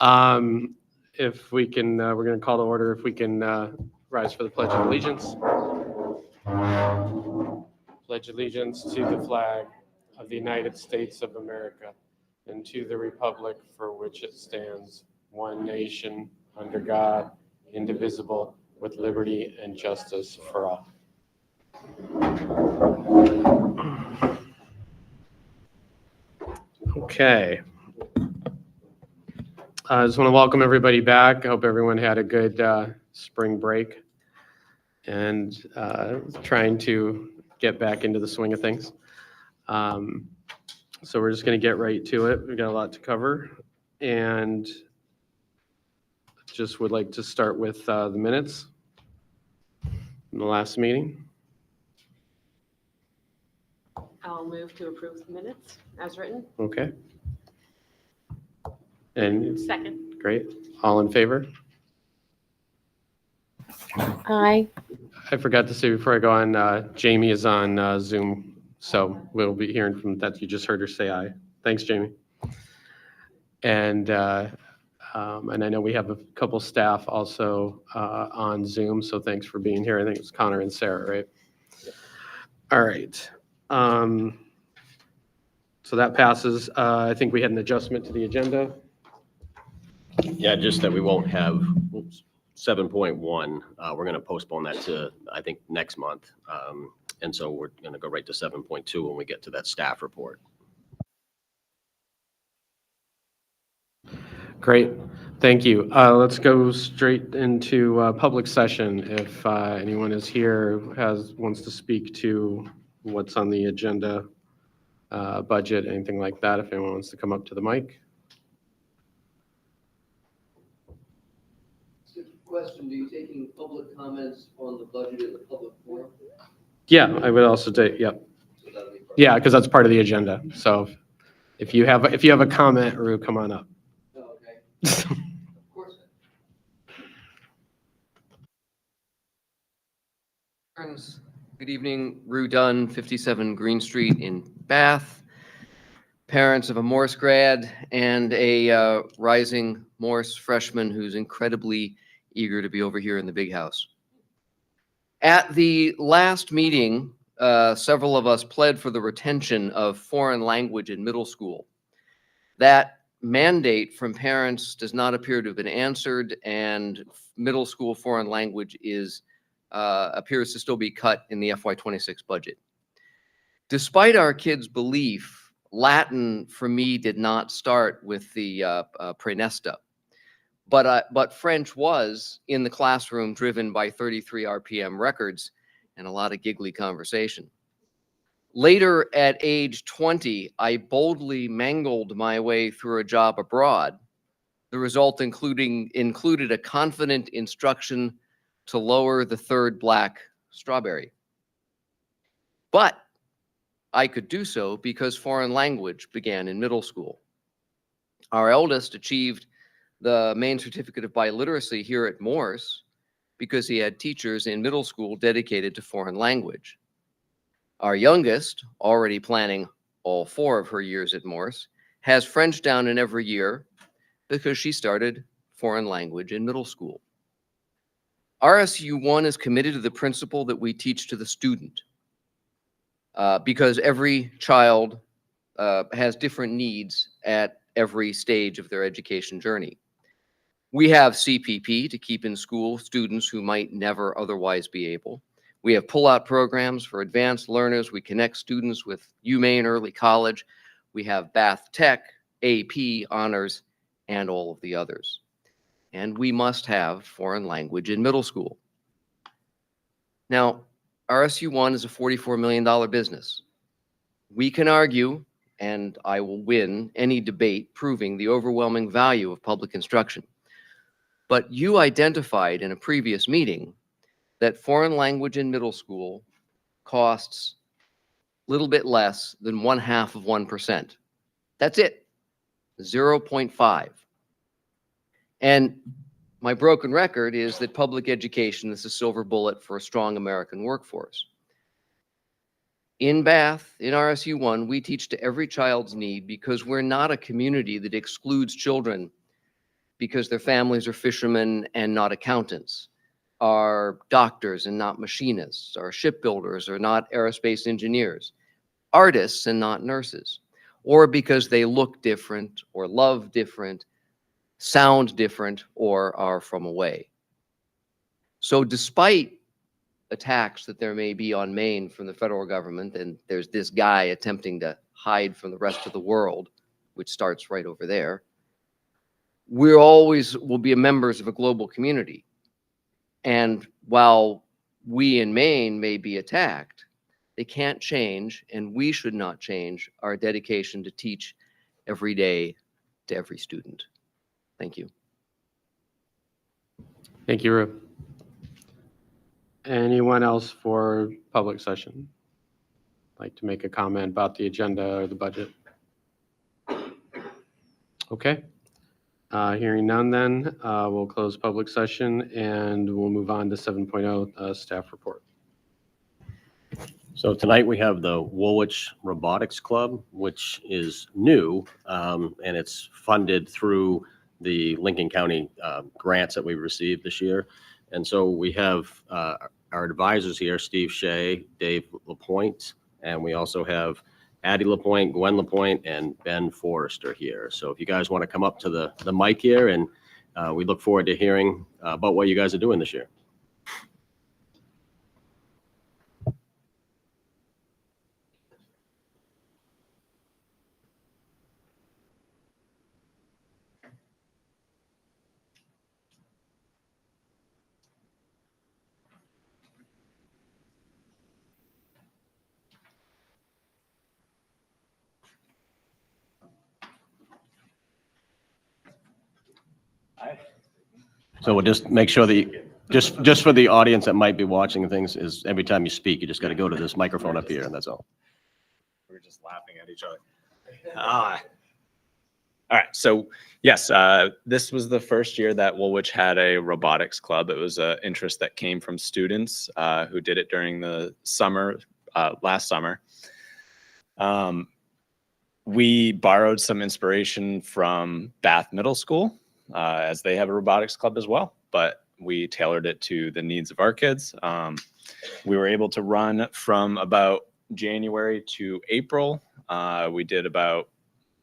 If we can, we're going to call to order. If we can rise for the Pledge of Allegiance. Pledge allegiance to the flag of the United States of America and to the republic for which it stands, one nation, under God, indivisible, with liberty and justice for all. Okay. I just want to welcome everybody back. I hope everyone had a good spring break and trying to get back into the swing of things. So we're just going to get right to it. We've got a lot to cover, and just would like to start with the minutes from the last meeting. I'll move to approve the minutes as written. Okay. And Second. great. All in favor? Aye. I forgot to say before I go on, Jamie is on Zoom, so we'll be hearing from that. You just heard her say aye. Thanks, Jamie. And I know we have a couple staff also on Zoom, so thanks for being here. I think it's Connor and Sarah, right? Yep. All right. So that passes. I think we had an adjustment to the agenda. Yeah, just that we won't have 7.1. We're going to postpone that to, I think, next month. And so we're going to go right to 7.2 when we get to that staff report. Great. Thank you. Let's go straight into public session. If anyone is here wants to speak to what's on the agenda, budget, anything like that, if anyone wants to come up to the mic. Question, are you taking public comments on the budget in the public forum? Yeah, I would also take, yep. So that'll be part Yeah, because that's part of the agenda. So if you have a comment, Rue, come on up. Oh, okay. Of course. Good evening, Rue Dunn, 57 Green Street in Bath. Parents of a Morse grad and a rising Morse freshman who's incredibly eager to be over here in the big house. At the last meeting, several of us pled for the retention of foreign language in middle school. That mandate from parents does not appear to have been answered, and middle school foreign language appears to still be cut in the FY26 budget. Despite our kids' belief, Latin for me did not start with the Praenesta. But French was in the classroom, driven by 33 RPM records and a lot of giggly conversation. Later at age 20, I boldly mangled my way through a job abroad. The result included a confident instruction to lower the third black strawberry. But I could do so because foreign language began in middle school. Our eldest achieved the main certificate of biliteracy here at Morse because he had teachers in middle school dedicated to foreign language. Our youngest, already planning all 4 of her years at Morse, has French down in every year because she started foreign language in middle school. RSU1 is committed to the principle that we teach to the student because every child has different needs at every stage of their education journey. We have CPP to keep in school students who might never otherwise be able. We have pull-out programs for advanced learners. We connect students with UMaine Early College. We have Bath Tech, AP, Honors, and all of the others. And we must have foreign language in middle school. Now, RSU1 is a $44 million business. We can argue, and I will win any debate proving the overwhelming value of public instruction. But you identified in a previous meeting that foreign language in middle school costs a little bit less than 0.5%. That's it, 0.5. And my broken record is that public education is the silver bullet for a strong American workforce. In Bath, in RSU1, we teach to every child's need because we're not a community that excludes children because their families are fishermen and not accountants, are doctors and not machinists, are shipbuilders or not aerospace engineers, artists and not nurses, or because they look different or love different, sound different, or are from away. So despite attacks that there may be on Maine from the federal government, and there's this guy attempting to hide from the rest of the world, which starts right over there, we always will be members of a global community. And while we in Maine may be attacked, they can't change, and we should not change our dedication to teach every day to every student. Thank you. Thank you, Rue. Anyone else for public session? Like to make a comment about the agenda or the budget? Okay. Hearing none then, we'll close public session and we'll move on to 7.0 staff report. So tonight we have the Woolwich Robotics Club, which is new, and it's funded through the Lincoln County grants that we received this year. And so we have our advisors here, Steve Shea, Dave Lapointe, and we also have Addie Lapointe, Gwen Lapointe, and Ben Forrester here. So if you guys want to come up to the mic here, and we look forward to hearing about what you guys are doing this year. So we'll just make sure that just for the audience that might be watching things, is every time you speak, you just got to go to this microphone up here, and that's all. We're just laughing at each other. All right. So yes, this was the first year that Woolwich had a robotics club. It was an interest that came from students who did it during the summer, last summer. We borrowed some inspiration from Bath Middle School, as they have a robotics club as well, but we tailored it to the needs of our kids. We were able to run from about January to April. We did about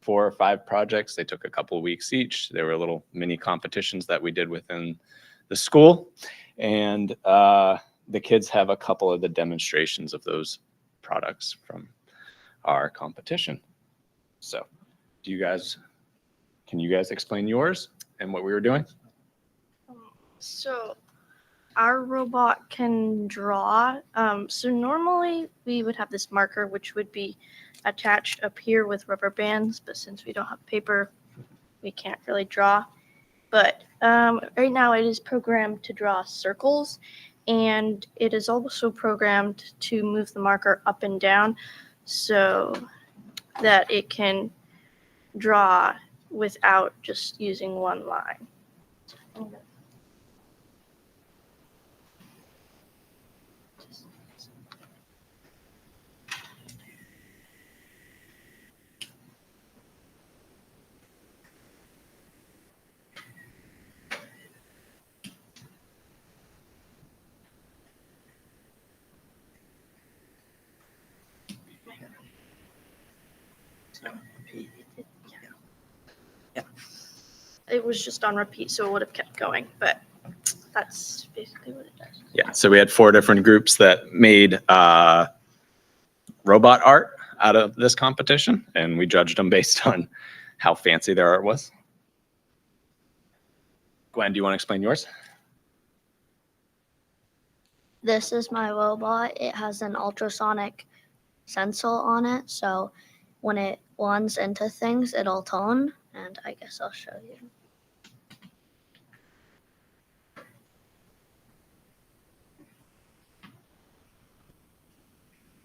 4 or 5 projects. They took a couple of weeks each. There were little mini competitions that we did within the school. And the kids have a couple of the demonstrations of those products from our competition. So can you guys explain yours and what we were doing? So our robot can draw. So normally we would have this marker, which would be attached up here with rubber bands, but since we don't have paper, we can't really draw. But right now it is programmed to draw circles, and it is also programmed to move the marker up and down so that it can draw without just using one line. It was just on repeat, so it would have kept going, but that's basically what it does. Yeah, so we had 4 different groups that made robot art out of this competition, and we judged them based on how fancy their art was. Gwen, do you want to explain yours? This is my robot. It has an ultrasonic sensor on it, so when it runs into things, it'll tone, and I guess I'll show you.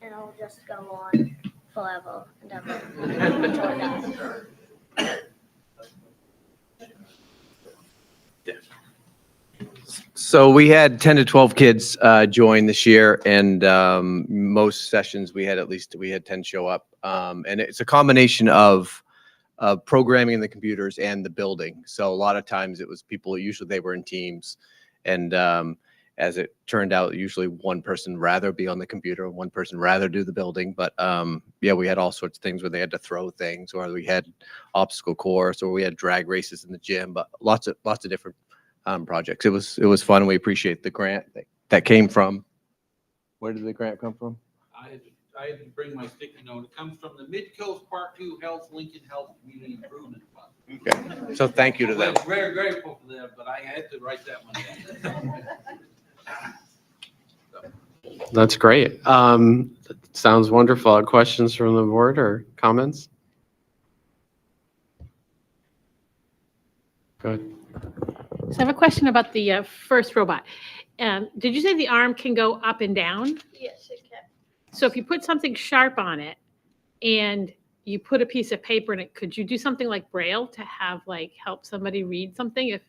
And it'll just go on forever and ever until it dies. So we had 10 to 12 kids join this year, and most sessions we had 10 show up. And it's a combination of programming the computers and the building. So a lot of times it was people, usually they were in teams. And as it turned out, usually one person rather be on the computer, one person rather do the building. But yeah, we had all sorts of things where they had to throw things, or we had obstacle course, or we had drag races in the gym, but lots of different projects. It was fun. We appreciate the grant that came from. Where did the grant come from? I had to bring my sticky note. It comes from the Mid-Coast Part 2 Health Lincoln Health Community Improvement Fund. Okay. So thank you to them. I'm very grateful for them, but I had to write that one down. That's great. Sounds wonderful. Questions from the board or comments? Go ahead. So I have a question about the first robot. Did you say the arm can go up and down? Yes, it can. So if you put something sharp on it and you put a piece of paper in it, could you do something like Braille to have like help somebody read something if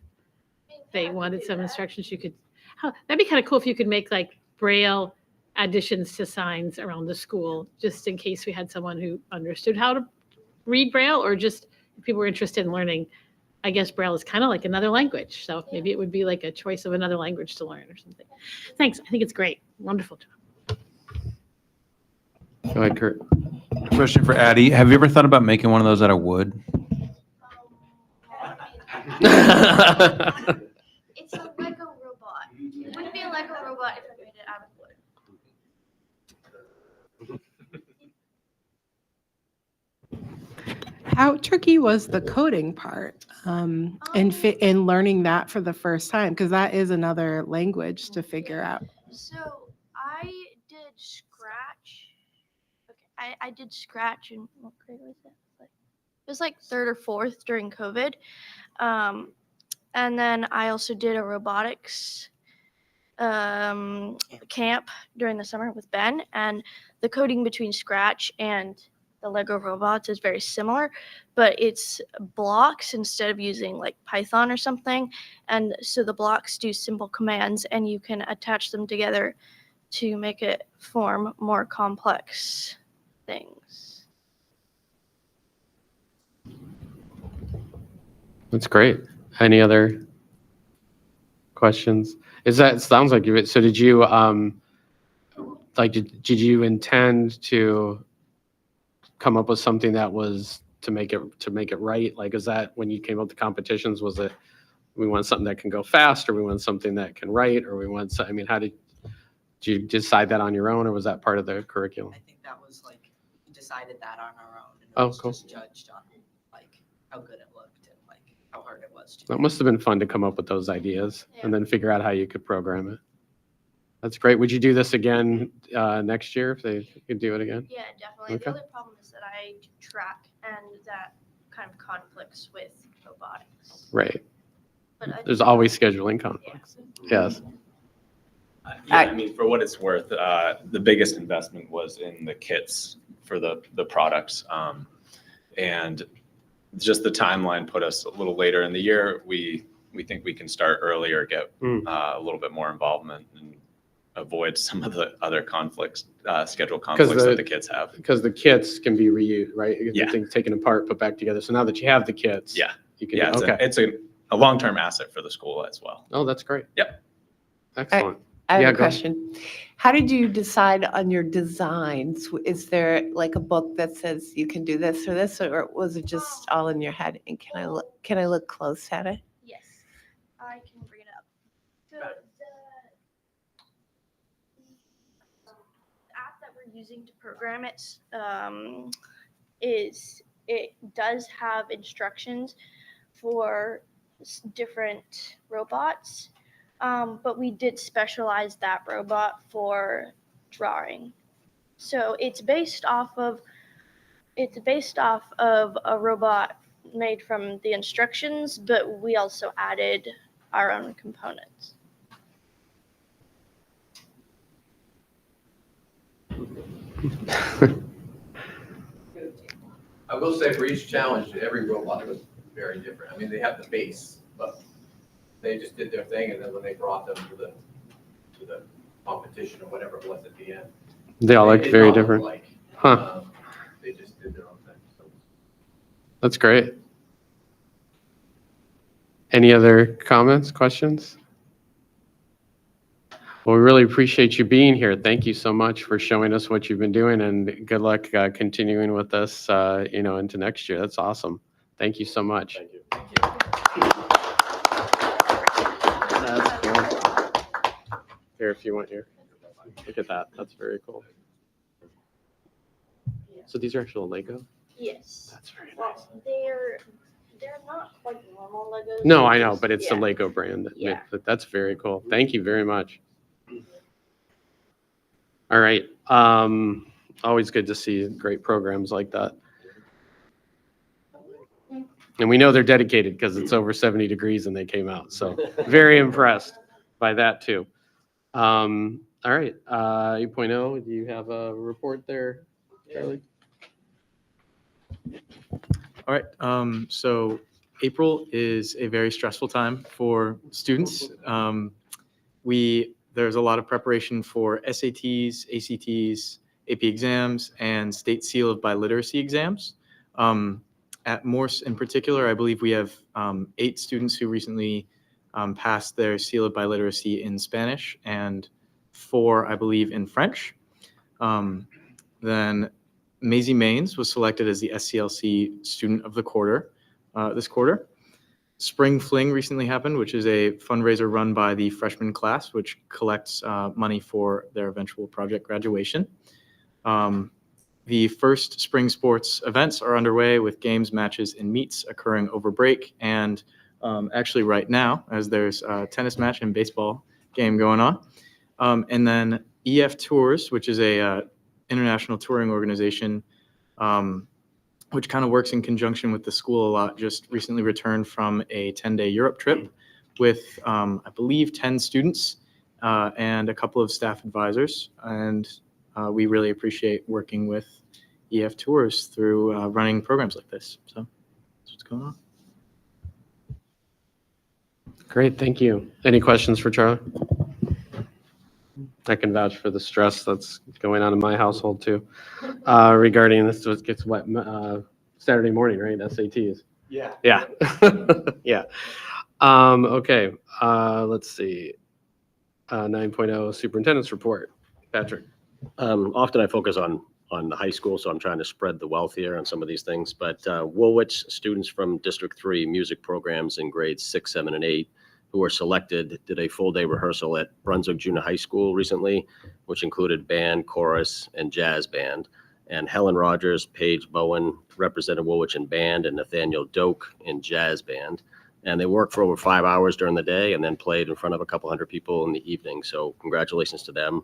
they wanted some instructions? You could. That'd be kind of cool if you could make like Braille additions to signs around the school, just in case we had someone who understood how to read Braille, or just if people were interested in learning. I guess Braille is kind of like another language, so maybe it would be like a choice of another language to learn or something. Thanks. I think it's great. Wonderful job. Go ahead, Kurt. Question for Addie. Have you ever thought about making one of those out of wood? It's a Lego robot. It wouldn't be a Lego robot if I made it out of wood. How tricky was the coding part and learning that for the first time? Because that is another language to figure out. So I did Scratch. Okay, I did Scratch in what grade was it? It was like third or fourth during COVID. And then I also did a robotics camp during the summer with Ben. And the coding between Scratch and the Lego robots is very similar, but it's blocks instead of using like Python or something. And so the blocks do simple commands and you can attach them together to make it form more complex things. That's great. Any other questions? It sounds like you, so did you, did you intend to come up with something that was to make it right? Like, is that when you came up with competitions, was it, we want something that can go fast, or we want something that can write, or we want, I mean, how did you decide that on your own, or was that part of the curriculum? I think that was like, we decided that on our own, and it Oh, was cool. just judged on like how good it looked and like how hard it was to That must have been fun to come up with those ideas and then figure out how you could program it. That's great. Would you do this again next year if they could do it again? Yeah, definitely. Okay. The only problem is that I do track, and that kind of conflicts with robotics. Right. But I There's think- always scheduling conflicts. Yes. Yeah, I mean, for what it's worth, the biggest investment was in the kits for the products. And just the timeline put us a little later in the year. We think we can start earlier, get a little bit more involvement, and avoid some of the other conflicts, schedule conflicts that the kids have. Because the kits can be reused, right? You Yeah. get things taken apart, put back together. So now that you have the kits. Yeah. You can, Yeah, okay. it's a long-term asset for the school as well. Oh, that's great. Yep. Excellent. I Yeah, have a go ahead. question. How did you decide on your designs? Is there like a book that says you can do this or this, or was it just all in your head? And can I look close at it? Yes, I can bring it up. So the app that we're using to program it does have instructions for different robots, but we did specialize that robot for drawing. So it's based off of a robot made from the instructions, but we also added our own components. I will say for each challenge, every robot was very different. I mean, they have the base, but they just did their thing, and then when they brought them to the competition or whatever it was at the end, They all look did very not look different. like, Huh. they just did their own thing. So That's great. Any other comments, questions? Well, we really appreciate you being here. Thank you so much for showing us what you've been doing, and good luck continuing with us, into next year. That's awesome. Thank you so much. Thank you. That's cool. Here, if you want here. Look at that. That's very cool. So these are actual Lego? Yes. That's very nice. Well, they're not quite normal Legos. No, they're I know, just- but it's the yeah. Lego brand that Yeah. makes it. That's very cool. Thank you very much. All right. Always good to see great programs like that. And we know they're dedicated because it's over 70 degrees and they came out. So very impressed by that too. All right. 8.0, do you have a report there, Charlie? All right. So April is a very stressful time for students. There's a lot of preparation for SATs, ACTs, AP exams, and state seal of biliteracy exams. At Morse in particular, I believe we have 8 students who recently passed their seal of biliteracy in Spanish and 4, I believe, in French. Then Maisie Maines was selected as the SCLC Student of the Quarter this quarter. Spring Fling recently happened, which is a fundraiser run by the freshman class, which collects money for their eventual project graduation. The first spring sports events are underway with games, matches, and meets occurring over break. And actually right now, as there's a tennis match and baseball game going on. And then EF Tours, which is a international touring organization, which kind of works in conjunction with the school a lot, just recently returned from a 10-day Europe trip with, I believe, 10 students and a couple of staff advisors. And we really appreciate working with EF Tours through running programs like this. So that's what's going on. Great, thank you. Any questions for Charlie? I can vouch for the stress that's going on in my household too. Regarding this, it gets wet Saturday morning, right? SATs. Yeah. Yeah. Yeah. Okay. Let's see. 9.0 superintendent's report. Patrick. Often I focus on the high school, so I'm trying to spread the wealth here on some of these things. But Woolwich students from District 3 music programs in grades 6, 7, and 8 who were selected did a full-day rehearsal at Brunswick Junior High School recently, which included band, chorus, and jazz band. And Helen Rogers, Paige Bowen represented Woolwich in band, and Nathaniel Doak in jazz band. And they worked for over 5 hours during the day and then played in front of a couple hundred people in the evening. So congratulations to them.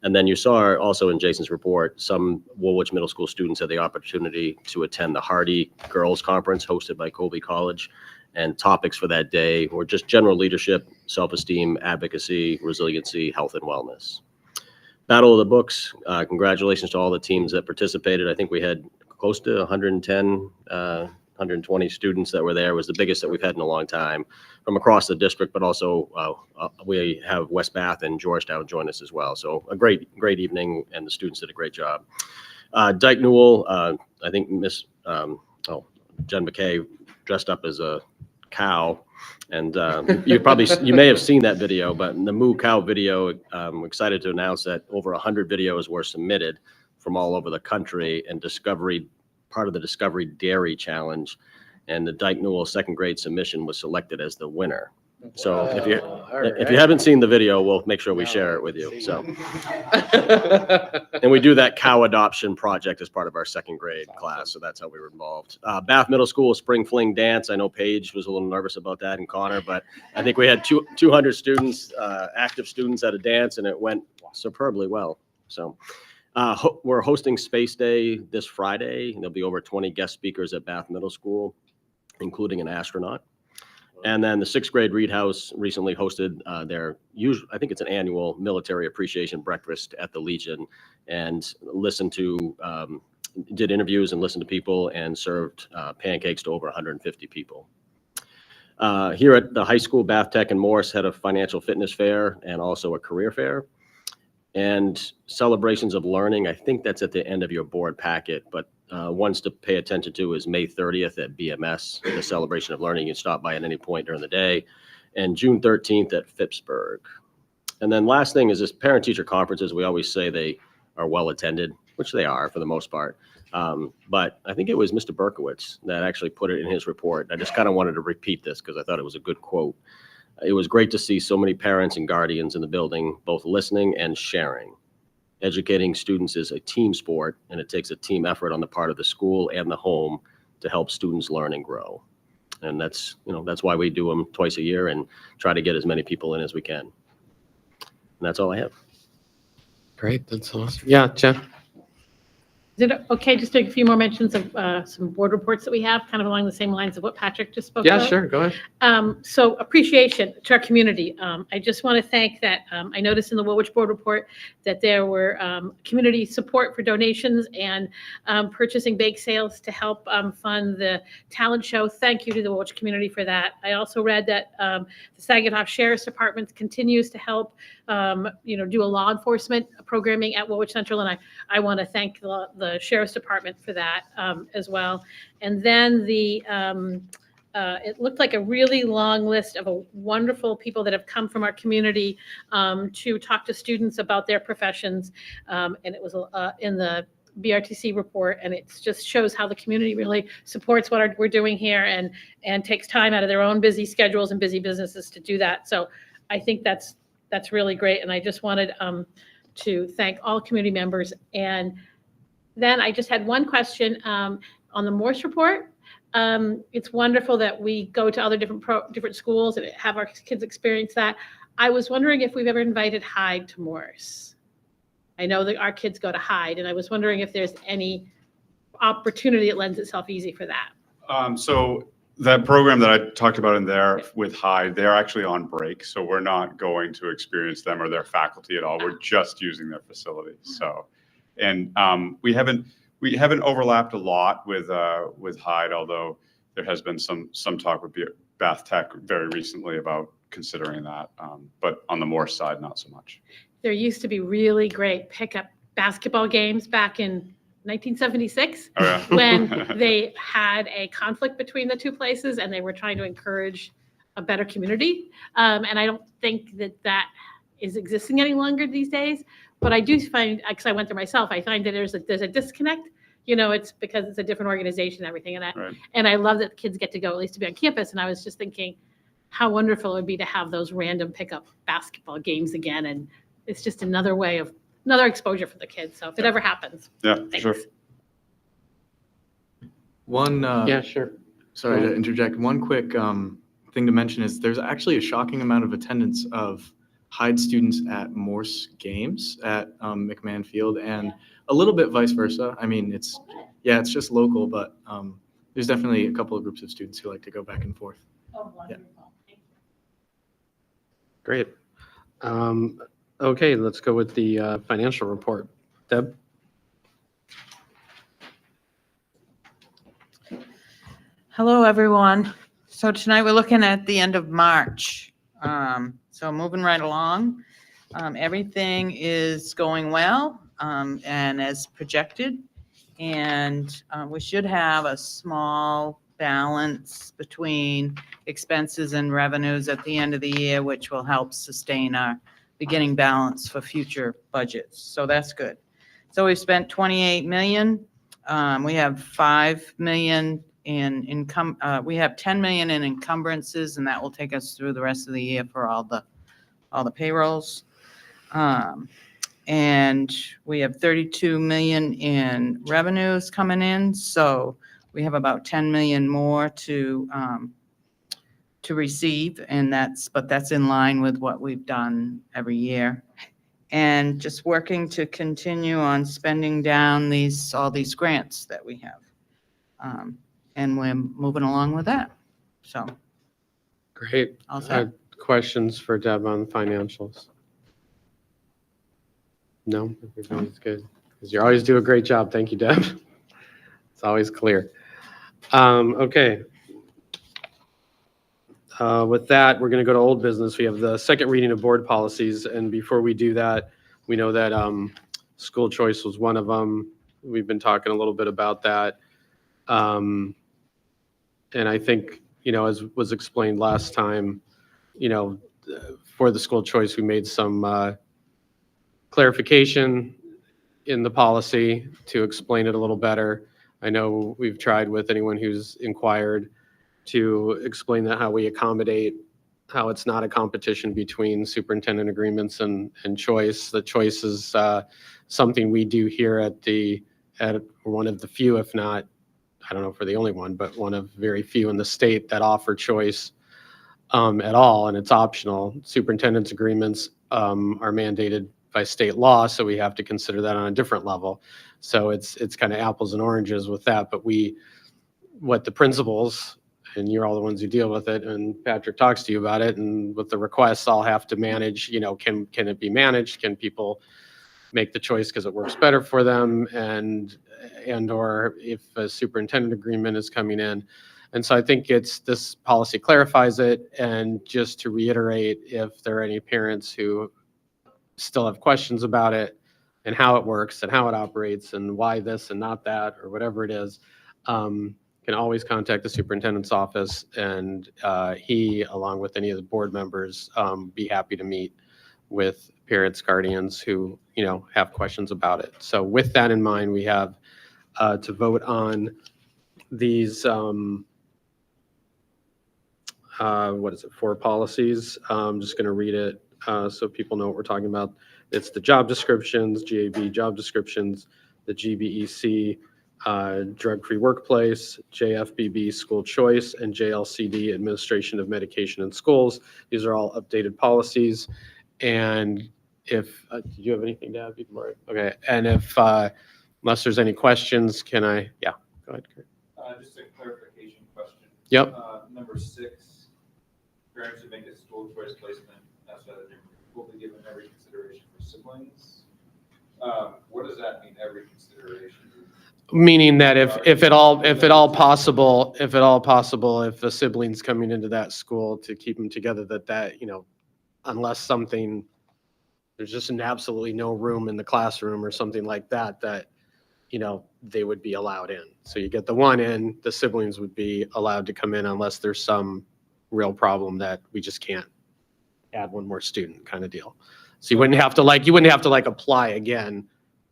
And then you saw also in Jason's report, some Woolwich Middle School students had the opportunity to attend the Hardy Girls Conference hosted by Colby College. And topics for that day were just general leadership, self-esteem, advocacy, resiliency, health, and wellness. Battle of the Books, congratulations to all the teams that participated. I think we had close to 110, 120 students that were there. It was the biggest that we've had in a long time from across the district, but also we have West Bath and Georgetown join us as well. So a great evening, and the students did a great job. Dyke Newell, I think Jen McKay dressed up as a cow, and you may have seen that video, but in the Moo Cow video, I'm excited to announce that over 100 videos were submitted from all over the country, and part of the Discovery Dairy Challenge, and the Dyke Newell second grade submission was selected as the winner. So if you haven't seen the video, we'll make sure we share it with you. So, and we do that cow adoption project as part of our second grade class. So that's how we were involved. Bath Middle School Spring Fling Dance. I know Paige was a little nervous about that, and Connor, but I think we had 200 students, active students at a dance, and it went superbly well. So we're hosting Space Day this Friday. There'll be over 20 guest speakers at Bath Middle School, including an astronaut. And then the sixth grade Reed House recently hosted their I think it's an annual military appreciation breakfast at the Legion, and did interviews and listened to people and served pancakes to over 150 people. Here at the high school, Bath Tech and Morse had a financial fitness fair and also a career fair. And celebrations of learning, I think that's at the end of your board packet, but ones to pay attention to is May 30th at BMS, the Celebration of Learning. You can stop by at any point during the day, and June 13th at Phippsburg. And then last thing is this parent-teacher conferences. We always say they are well attended, which they are for the most part. But I think it was Mr. Berkowitz that actually put it in his report. I just kind of wanted to repeat this because I thought it was a good quote. It was great to see so many parents and guardians in the building, both listening and sharing. Educating students is a team sport, and it takes a team effort on the part of the school and the home to help students learn and grow. And that's why we do them twice a year and try to get as many people in as we can. And that's all I have. Great, that's awesome. Yeah, Jen? Is it okay just to make a few more mentions of some board reports that we have, kind of along the same lines of what Patrick just spoke Yeah, about? sure, go ahead. So appreciation to our community. I just want to thank that. I noticed in the Woolwich Board report that there were community support for donations and purchasing bake sales to help fund the talent show. Thank you to the Woolwich community for that. I also read that the Saginaw Sheriff's Department continues to help do a law enforcement programming at Woolwich Central, and I want to thank the Sheriff's Department for that as well. And then it looked like a really long list of wonderful people that have come from our community to talk to students about their professions, and it was in the BRTC report, and it just shows how the community really supports what we're doing here and takes time out of their own busy schedules and busy businesses to do that. So I think that's really great, and I just wanted to thank all community members. And then I just had one question on the Morse report. It's wonderful that we go to other different schools and have our kids experience that. I was wondering if we've ever invited Hyde to Morse. I know that our kids go to Hyde, and I was wondering if there's any opportunity that lends itself easy for that. So that program that I talked about in there with Hyde, they're actually on break, so we're not going to experience them or their faculty at all. We're just using their facilities. So, and we haven't overlapped a lot with Hyde, although there has been some talk with Bath Tech very recently about considering that, but on the Morse side, not so much. There used to be really great pickup basketball games back in 1976 when they had a conflict between the two places and they were trying to encourage a better community. And I don't think that is existing any longer these days. But I do find, because I went there myself, I find that there's a disconnect. It's because it's a different organization and everything. And I love that kids get to go, at least to be on campus. And I was just thinking how wonderful it would be to have those random pickup basketball games again. And it's just another exposure for the kids. So if it ever happens. Yeah, thanks. sure. Yeah, sure. Sorry to interject. One quick thing to mention is there's actually a shocking amount of attendance of Hyde students at Morse games at McMahon Field, and a little bit vice versa. I mean, it's just local, but there's definitely a couple of groups of students who like to go back and forth. Oh, wonderful. Yeah. Great. Okay, let's go with the financial report. Deb? Hello, everyone. So tonight we're looking at the end of March. So moving right along, everything is going well and as projected. And we should have a small balance between expenses and revenues at the end of the year, which will help sustain our beginning balance for future budgets. So that's good. So we've spent 28 million. We have 5 million in income. We have 10 million in encumbrances, and that will take us through the rest of the year for all the payrolls. And we have 32 million in revenues coming in. So we have about 10 million more to receive, and that's in line with what we've done every year. And just working to continue on spending down all these grants that we have. And we're moving along with that. So. Great. Questions for Deb on financials? No, everybody's good. Because you always do a great job. Thank you, Deb. It's always clear. Okay. With that, we're going to go to old business. We have the second reading of board policies. And before we do that, we know that school choice was one of them. we've been talking a little bit about that. And I think, as was explained last time, for the school choice, we made some clarification in the policy to explain it a little better. I know we've tried with anyone who's inquired to explain that how we accommodate, how it's not a competition between superintendent agreements and choice. The choice is something we do here at one of the few, if not, I don't know if we're the only one, but one of very few in the state that offer choice at all, and it's optional. Superintendent's agreements are mandated by state law, so we have to consider that on a different level. So it's kind of apples and oranges with that. But what the principals, and you're all the ones who deal with it, and Patrick talks to you about it, and with the requests, I'll have to manage. Can it be managed? Can people make the choice because it works better for them, or if a superintendent agreement is coming in? And so I think this policy clarifies it. And just to reiterate, if there are any parents who still have questions about it and how it works and how it operates and why this and not that or whatever it is, can always contact the superintendent's office, and he, along with any of the board members, be happy to meet with parents, guardians who have questions about it. So with that in mind, we have to vote on these 4 policies. I'm just going to read it so people know what we're talking about. It's the job descriptions, GAB job descriptions, the GBEC drug-free workplace, JFBB school choice, and JLCD administration of medication in schools. These are all updated policies. And if do you have anything to add, Mark? Okay. And if unless there's any questions, can I? Yeah, go ahead, Kurt. Just a clarification question. Yep. Number 6, parents who make a school choice placement outside of the neighborhood will be given every consideration for siblings. What does that mean, every consideration? Meaning that if at all possible, if the siblings coming into that school, to keep them together, that unless there's just absolutely no room in the classroom or something like that, they would be allowed in. So you get the one in, the siblings would be allowed to come in unless there's some real problem that we just can't add one more student kind of deal. So you wouldn't have to apply again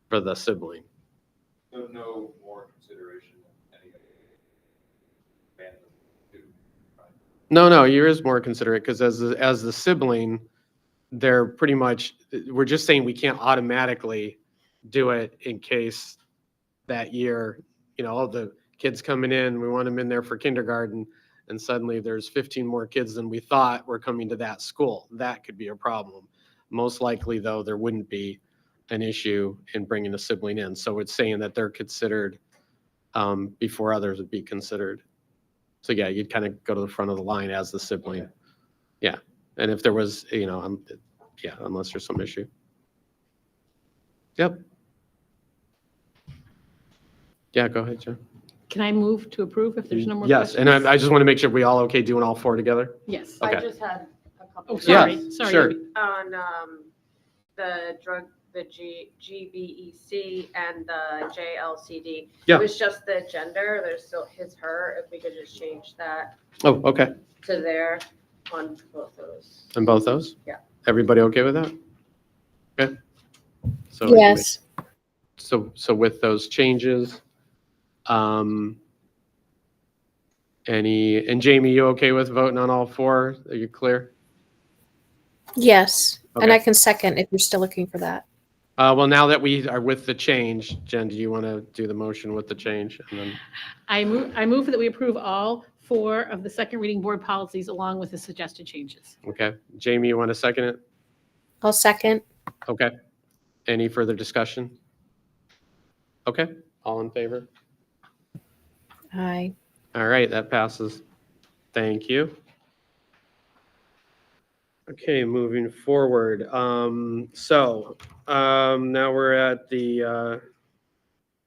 for the sibling. So no more consideration than any random student, right? No, there is more considerate, because as the sibling, they're pretty much, we're just saying we can't automatically do it in case that year, the kids coming in, we want them in there for kindergarten, and suddenly there's 15 more kids than we thought were coming to that school. That could be a problem. Most likely, though, there wouldn't be an issue in bringing a sibling in. So it's saying that they're considered before others would be considered. So yeah, you'd kind of go to the front of the line as the sibling. Okay. Yeah. And if there was, unless there's some issue. Yep. Yeah, go ahead, Jen. Can I move to approve if there's no more Yes, questions? and I just want to make sure we all okay doing all 4 together? Yes. Okay. I just had a couple. Oh, sorry. Yeah, Sorry. sure. On the GBEC and the JLCD. Yeah. It was just the gender. There's still his, her. If we could just change that Oh, okay. to there on both those. And both those? Yeah. Everybody okay with that? Okay. So Yes. So with those changes, and Jamie, you okay with voting on all 4? Are you clear? Yes, and Okay. I can second if you're still looking for that. Well, now that we are with the change, Jen, do you want to do the motion with the change? And then, I move that we approve all 4 of the second reading board policies along with the suggested changes. okay. Jamie, you want to second it? I'll second. Okay. Any further discussion? Okay. All in favor? Aye. All right, that passes. Thank you. Okay, moving forward. Now we're at the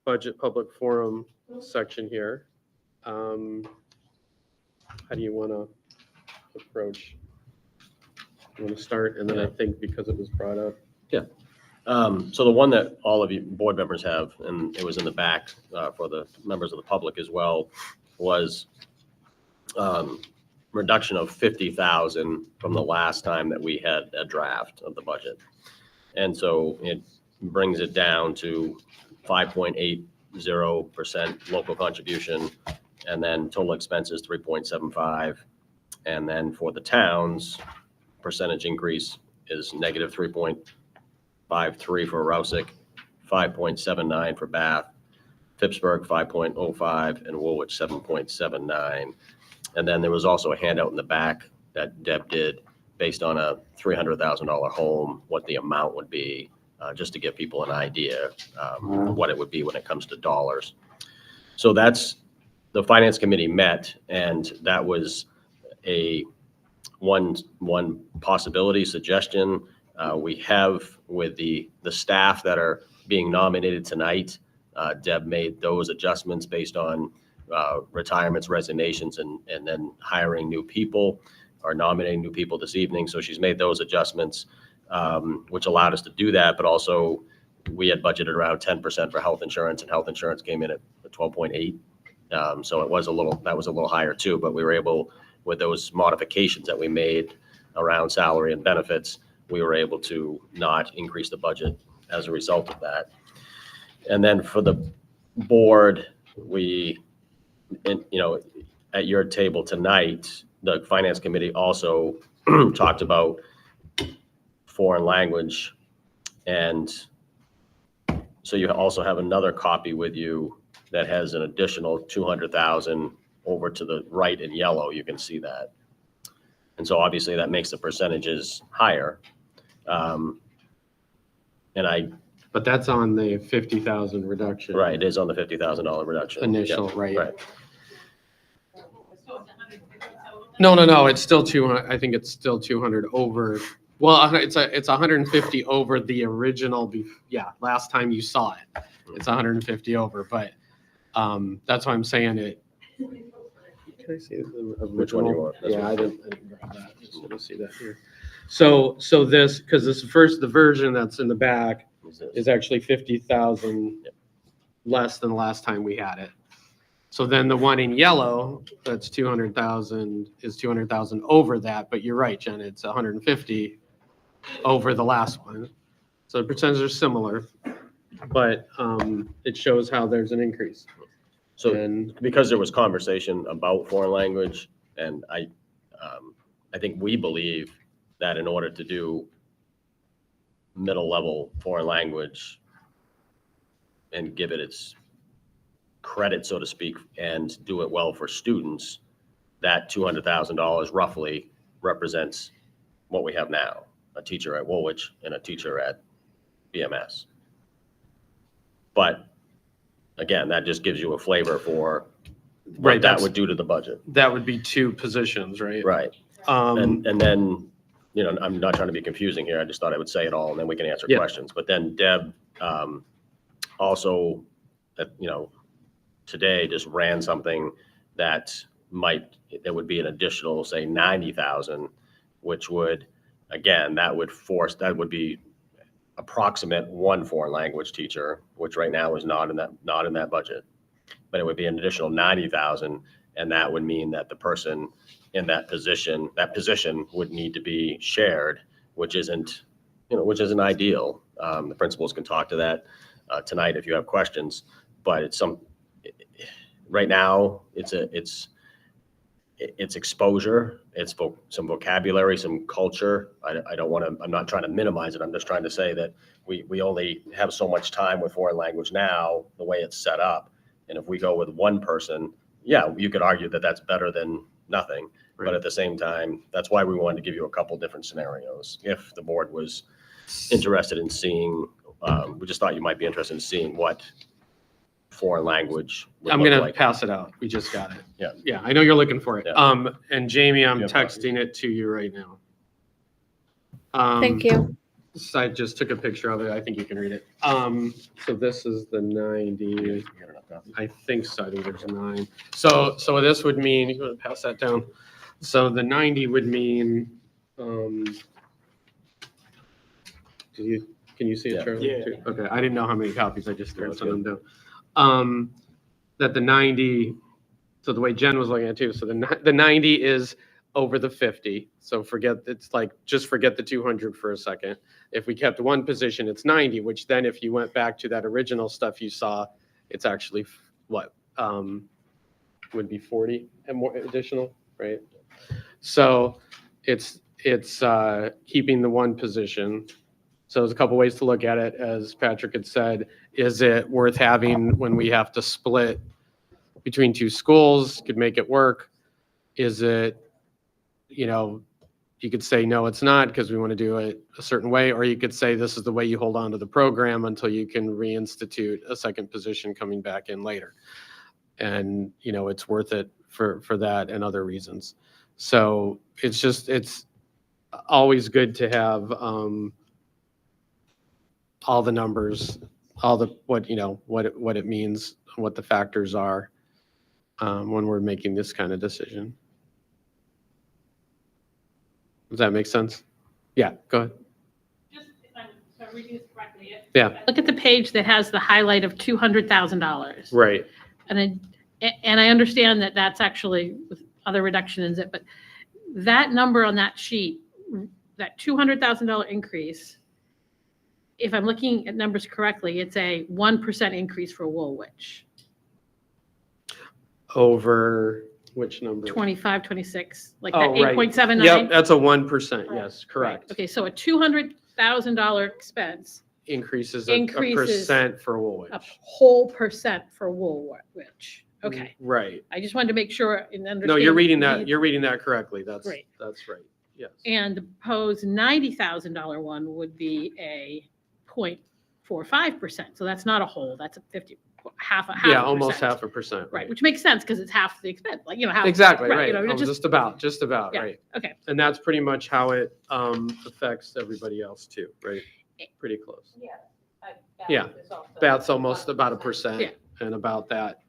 budget public forum section here. How do you want to approach? You want to start, and then I think because it was brought up. Yeah. So the one that all of you board members have, and it was in the back for the members of the public as well, was reduction of 50,000 from the last time that we had a draft of the budget. And so it brings it down to 5.80% local contribution, and then total expenses 3.75. And then for the towns, percentage increase is negative 3.53 for Rouseck, 5.79 for Bath, Phippsburg 5.05, and Woolwich 7.79. And then there was also a handout in the back that Deb did based on a $300,000 home, what the amount would be, just to give people an idea of what it would be when it comes to dollars. So that's, the Finance Committee met, and that was a one possibility, suggestion. We have with the staff that are being nominated tonight, Deb made those adjustments based on retirements, resignations, and then hiring new people or nominating new people this evening. So she's made those adjustments, which allowed us to do that. But also we had budgeted around 10% for health insurance, and health insurance came in at 12.8. So it was that was a little higher too, but we were able, with those modifications that we made around salary and benefits, we were able to not increase the budget as a result of that. And then for the board, at your table tonight, the Finance Committee also talked about foreign language. And so you also have another copy with you that has an additional 200,000 over to the right in yellow. You can see that. And so obviously that makes the percentages higher. But that's on the 50,000 reduction. Right, it is on the $50,000 reduction. Initial, Yep, right. No, it's still 200. I think it's still 200 over. Well, it's 150 over the original. Last time you saw it, it's 150 over. But that's why I'm saying it. Can I see the original? Which one do you want? I didn't grab that. I just want to see that here. So this, because the version that's in the back is actually 50,000 less than the last time we had it. So then the one in yellow, that's 200,000, is 200,000 over that. But you're right, Jen, it's 150 over the last one. So the percentages are similar, but it shows how there's an increase. So because there was conversation about foreign language, and I think we believe that in order to do middle level foreign language and give it its credit, so to speak, and do it well for students, that $200,000 roughly represents what we have now, a teacher at Woolwich and a teacher at BMS. But again, that just gives you a flavor for what that would do to the budget. That would be two positions, right? Right. And then, I'm not trying to be confusing here. I just thought I would say it all and then we can answer questions. But then Deb also, today just ran something that would be an additional, say, 90,000, which would, again, that would be approximate one foreign language teacher, which right now is not in that budget. But it would be an additional 90,000, and that would mean that the person in that position would need to be shared, which isn't ideal. The principals can talk to that tonight if you have questions, but right now it's exposure, it's some vocabulary, some culture. I'm not trying to minimize it. I'm just trying to say that we only have so much time with foreign language now, the way it's set up. And if we go with one person, you could argue that that's better than nothing. Right. But at the same time, that's why we wanted to give you a couple different scenarios. If the board was interested in seeing, we just thought you might be interested in seeing what foreign language would I'm look going to like. pass it out. We just got it. Yeah. I know you're looking for it. Yeah. And Jamie, I'm texting it to you right now. Thank you. So I just took a picture of it. I think you can read it. So this is the 90. I think so. I think there's 9. So this would mean, you want to pass that down? So the 90 would mean, Can you see it, Yeah. Charlie? Yeah. Okay, I didn't know how many copies I just started sending down. That the 90, so the way Jen was looking at it too, so the 90 is over the 50. So just forget the 200 for a second. If we kept one position, it's 90, which then if you went back to that original stuff you saw, it's actually what, would be 40 and more additional, right? So it's keeping the one position. So there's a couple ways to look at it. As Patrick had said, is it worth having when we have to split between two schools? Could make it work. Is it, you could say, no, it's not because we want to do it a certain way, or you could say this is the way you hold on to the program until you can reinstitute a second position coming back in later. And, it's worth it for that and other reasons. So it's always good to have all the numbers, what it means, what the factors are when we're making this kind of decision. Does that make sense? Yeah, go ahead. Just if I'm reading this correctly. Yeah. Look at the page that has the highlight of $200,000. Right. And I understand that that's actually with other reductions in it, but that number on that sheet, that $200,000 increase, if I'm looking at numbers correctly, it's a 1% increase for Woolwich. Over which number? 25, 26, like Oh, that right. 8.79. Yep, that's a 1%. Yes, correct. Okay, so a $200,000 expense Increases a increases percent for Woolwich. a whole percent for Woolwich. Okay, Right. I just wanted to make sure and understand. No, you're reading that correctly. That's Great. That's right. Yes. And the proposed $90,000 one would be a 0.45%. So that's not a whole, that's a half a Yeah, percent. almost 0.5%. Right, which makes sense because it's half the expense, like, half. Exactly, right. You know, Just about, yeah, right. okay. And that's pretty much how it affects everybody else too, right? Pretty close. Yeah, Bath's almost about 1%. Yeah. And about that,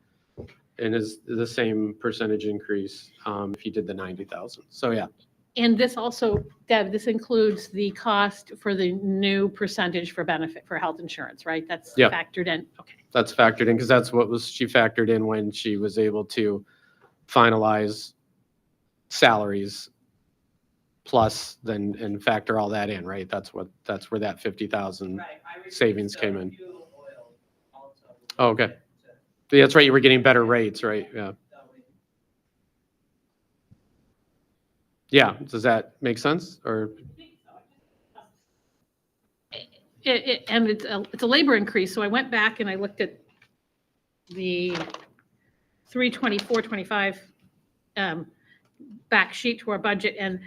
and is the same percentage increase if you did the 90,000. So yeah. And this also, Deb, this includes the cost for the new percentage for benefit for health insurance, right? That's Yeah. factored in. Okay. That's factored in because that's what she factored in when she was able to finalize salaries plus then and factor all that in, right? That's where that 50,000 savings came in. Oh, okay. Yeah, that's right. You were getting better rates, right? Yeah. Yeah. Does that make sense? Or And it's a labor increase, so I went back and I looked at the 324-25 back sheet to our budget, and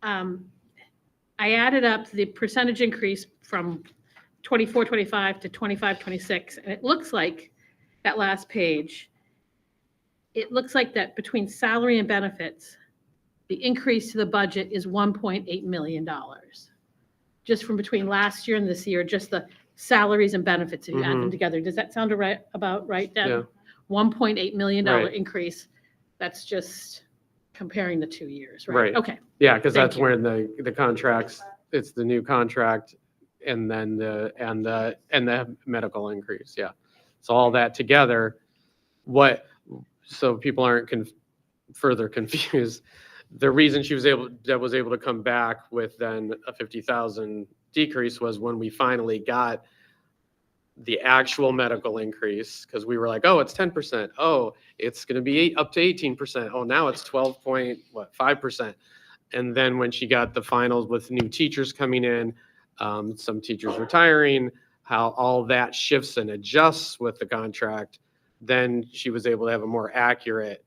I added up the percentage increase from 24-25 to 25-26, and it looks like that last page, it looks like that between salary and benefits, the increase to the budget is $1.8 million. Just from between last year and this year, just the salaries and benefits, if you add them together. Does that sound about right, Deb? Yeah. $1.8 million Right. increase. That's just comparing the 2 years, right? Right. Okay. yeah, because Thank that's you. where the contracts, it's the new contract and then the medical increase. Yeah. So all that together, so people aren't further confused. The reason Deb was able to come back with then a 50,000 decrease was when we finally got the actual medical increase, because we were like, oh, it's 10%. Oh, it's going to be up to 18%. Oh, now it's 12.5%. And then when she got the finals with new teachers coming in, some teachers retiring, how all that shifts and adjusts with the contract, then she was able to have a more accurate,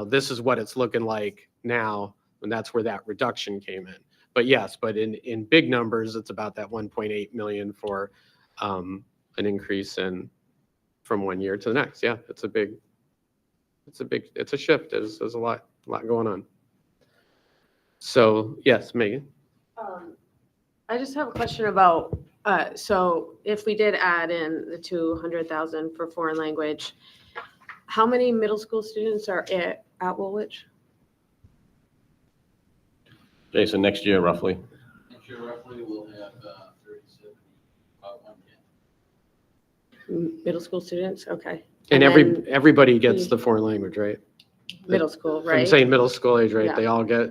this is what it's looking like now, and that's where that reduction came in. But yes, but in big numbers, it's about that 1.8 million for an increase from 1 year to the next. Yeah, it's a shift. There's a lot going on. So yes, Megan. I just have a question about, so if we did add in the 200,000 for foreign language, how many middle school students are at Woolwich? Jason, next year roughly. Next year roughly we'll have 36. Middle school students, okay. And then everybody gets the the foreign language, right? Middle school, I'm right? saying middle school age, right? Yeah. They all get,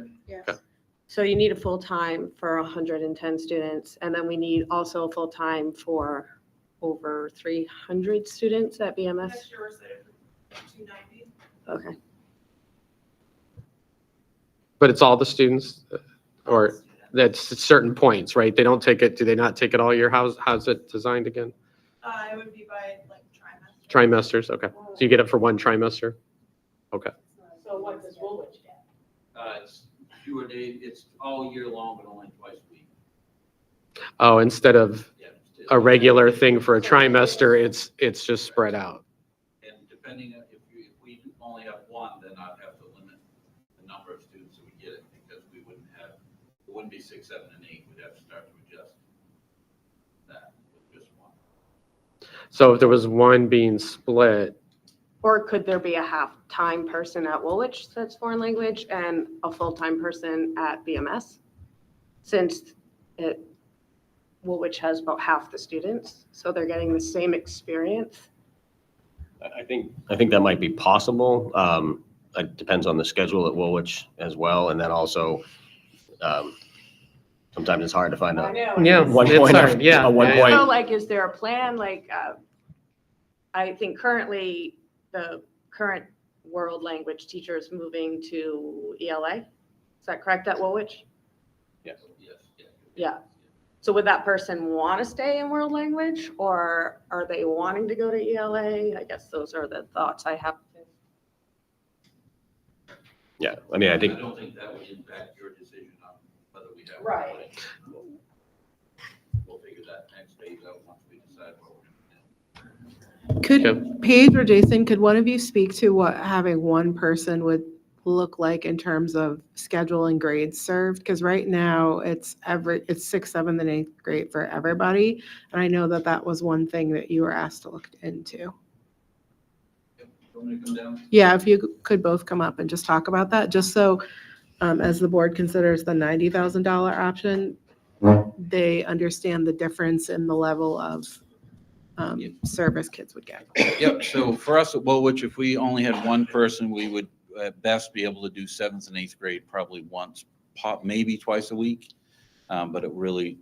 So you need a full-time for 110 students, and then we need also a full-time for over 300 students at BMS? Okay. but it's all the students or that's at certain points, right? They don't take it, do they not take it all year? How's it designed again? It would be by like trimester. Trimesters, okay. So you get it for one trimester? Okay. So what does Woolwich get? It's fewer days, it's all year long, but only twice a week. Oh, instead of a regular thing for a trimester, it's just spread out. And depending on if we only have one, then I'd have to limit the number of students that would get it because it wouldn't be 6, 7, and 8. We'd have to start to adjust that with just one. So if there was one being split, Or could there be a half-time person at Woolwich that's foreign language and a full-time person at BMS? Since Woolwich has about half the students, so they're getting the same experience. I think that might be possible. It depends on the schedule at Woolwich as well. And then also, sometimes it's hard to find I a know. Yeah, one it's point. hard, yeah, A one yeah, yeah. point. So like, is there a plan? Like, I think currently the current world language teacher is moving to ELA. Is that correct at Woolwich? Yes. Yeah. So would that person want to stay in world language or are they wanting to go to ELA? I guess those are the thoughts I have. Yeah, I mean, I think. I don't think that would impact your decision on whether we have. Right. We'll figure that next phase out once we decide what we're Could Paige or Jason, could one of you speak to what having one person would look like in terms of schedule and grades served? Because right now it's 6th, 7th, and 8th grade for everybody. And I know that was one thing that you were asked to look into. Want me to come down? Yeah, if you could both come up and just talk about that, just so as the board considers the $90,000 option, they understand the difference in the level of service kids would get. Yep, so for us at Woolwich, if we only had one person, we would at best be able to do 7th and 8th grade probably once, maybe twice a week. But it really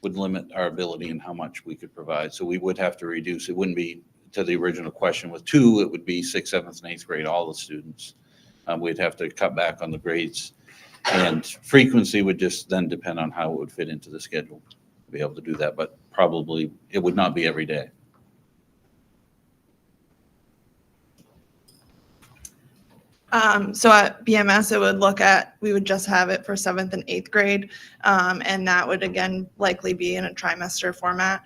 would limit our ability and how much we could provide. So we would have to reduce. It wouldn't be to the original question with 2, it would be 6th, 7th, and 8th grade, all the students. We'd have to cut back on the grades. And frequency would just then depend on how it would fit into the schedule to be able to do that. But probably it would not be every day. So at BMS, we would just have it for 7th and 8th grade. And that would again likely be in a trimester format.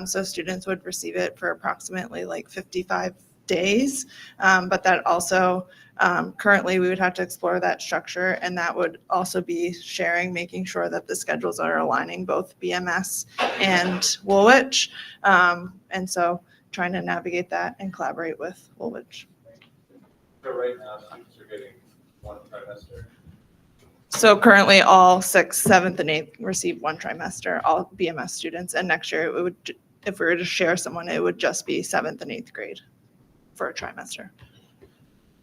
So students would receive it for approximately like 55 days. But that also, currently we would have to explore that structure, and that would also be making sure that the schedules are aligning both BMS and Woolwich. And so trying to navigate that and collaborate with Woolwich. So right now, students are getting one trimester. So currently all 6th, 7th, and 8th receive one trimester, all BMS students. And next year it would, if we were to share someone, it would just be 7th and 8th grade for a trimester.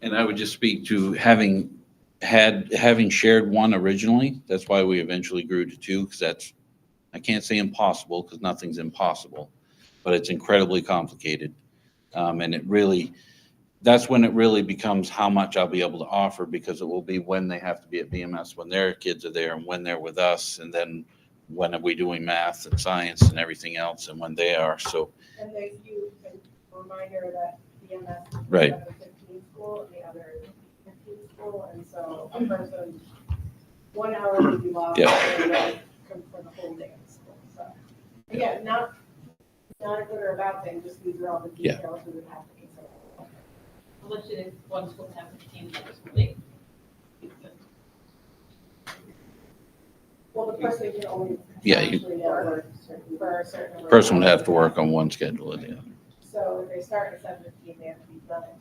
And I would just speak to having shared one originally. That's why we eventually grew to 2, because I can't say impossible because nothing's impossible, but it's incredibly complicated. And that's when it really becomes how much I'll be able to offer, because it will be when they have to be at BMS, when their kids are there and when they're with us, and then when are we doing math and science and everything else and when they are. So. And they do a reminder that BMS is Right. 15 school and the other is 15 school. And so a person, 1 hour would be lost and then come for the whole day of school. So again, not a good or a bad thing, just these are all the details we would have to consider. Let's say one school have 15 hours. Well, the person can only. Yeah, actually work for a certain. Person would have to work on one schedule or the other. So if they start at 7:15, they have to be done at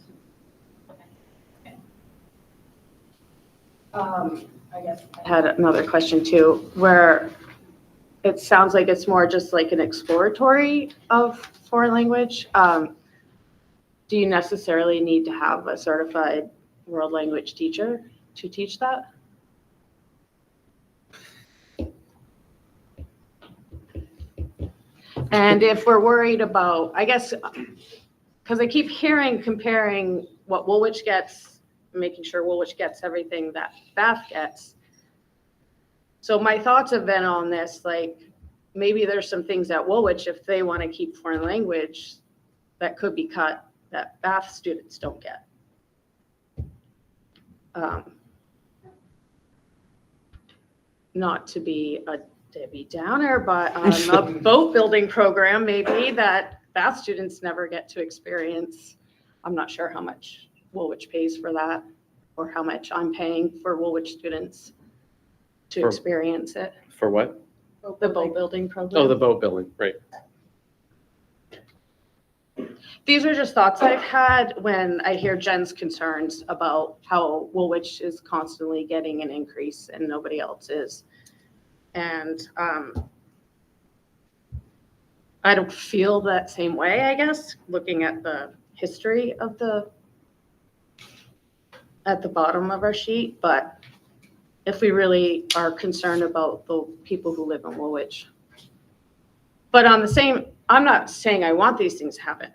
2. I guess I had another question too, where it sounds like it's more just like an exploratory of foreign language. Do you necessarily need to have a certified world language teacher to teach that? And if we're worried about, I guess, because I keep comparing what Woolwich gets, making sure Woolwich gets everything that Bath gets. So my thoughts have been on this, like, maybe there's some things at Woolwich, if they want to keep foreign language, that could be cut, that Bath students don't get. Not to be a Debbie Downer, but a boat building program maybe that Bath students never get to experience. I'm not sure how much Woolwich pays for that or how much I'm paying for Woolwich students to experience it. For what? The boat building program. Oh, the boat building, right. These are just thoughts I've had when I hear Jen's concerns about how Woolwich is constantly getting an increase and nobody else is. And I don't feel that same way, I guess, looking at the history of at the bottom of our sheet. But if we really are concerned about the people who live in Woolwich. But on the same, I'm not saying I want these things to happen.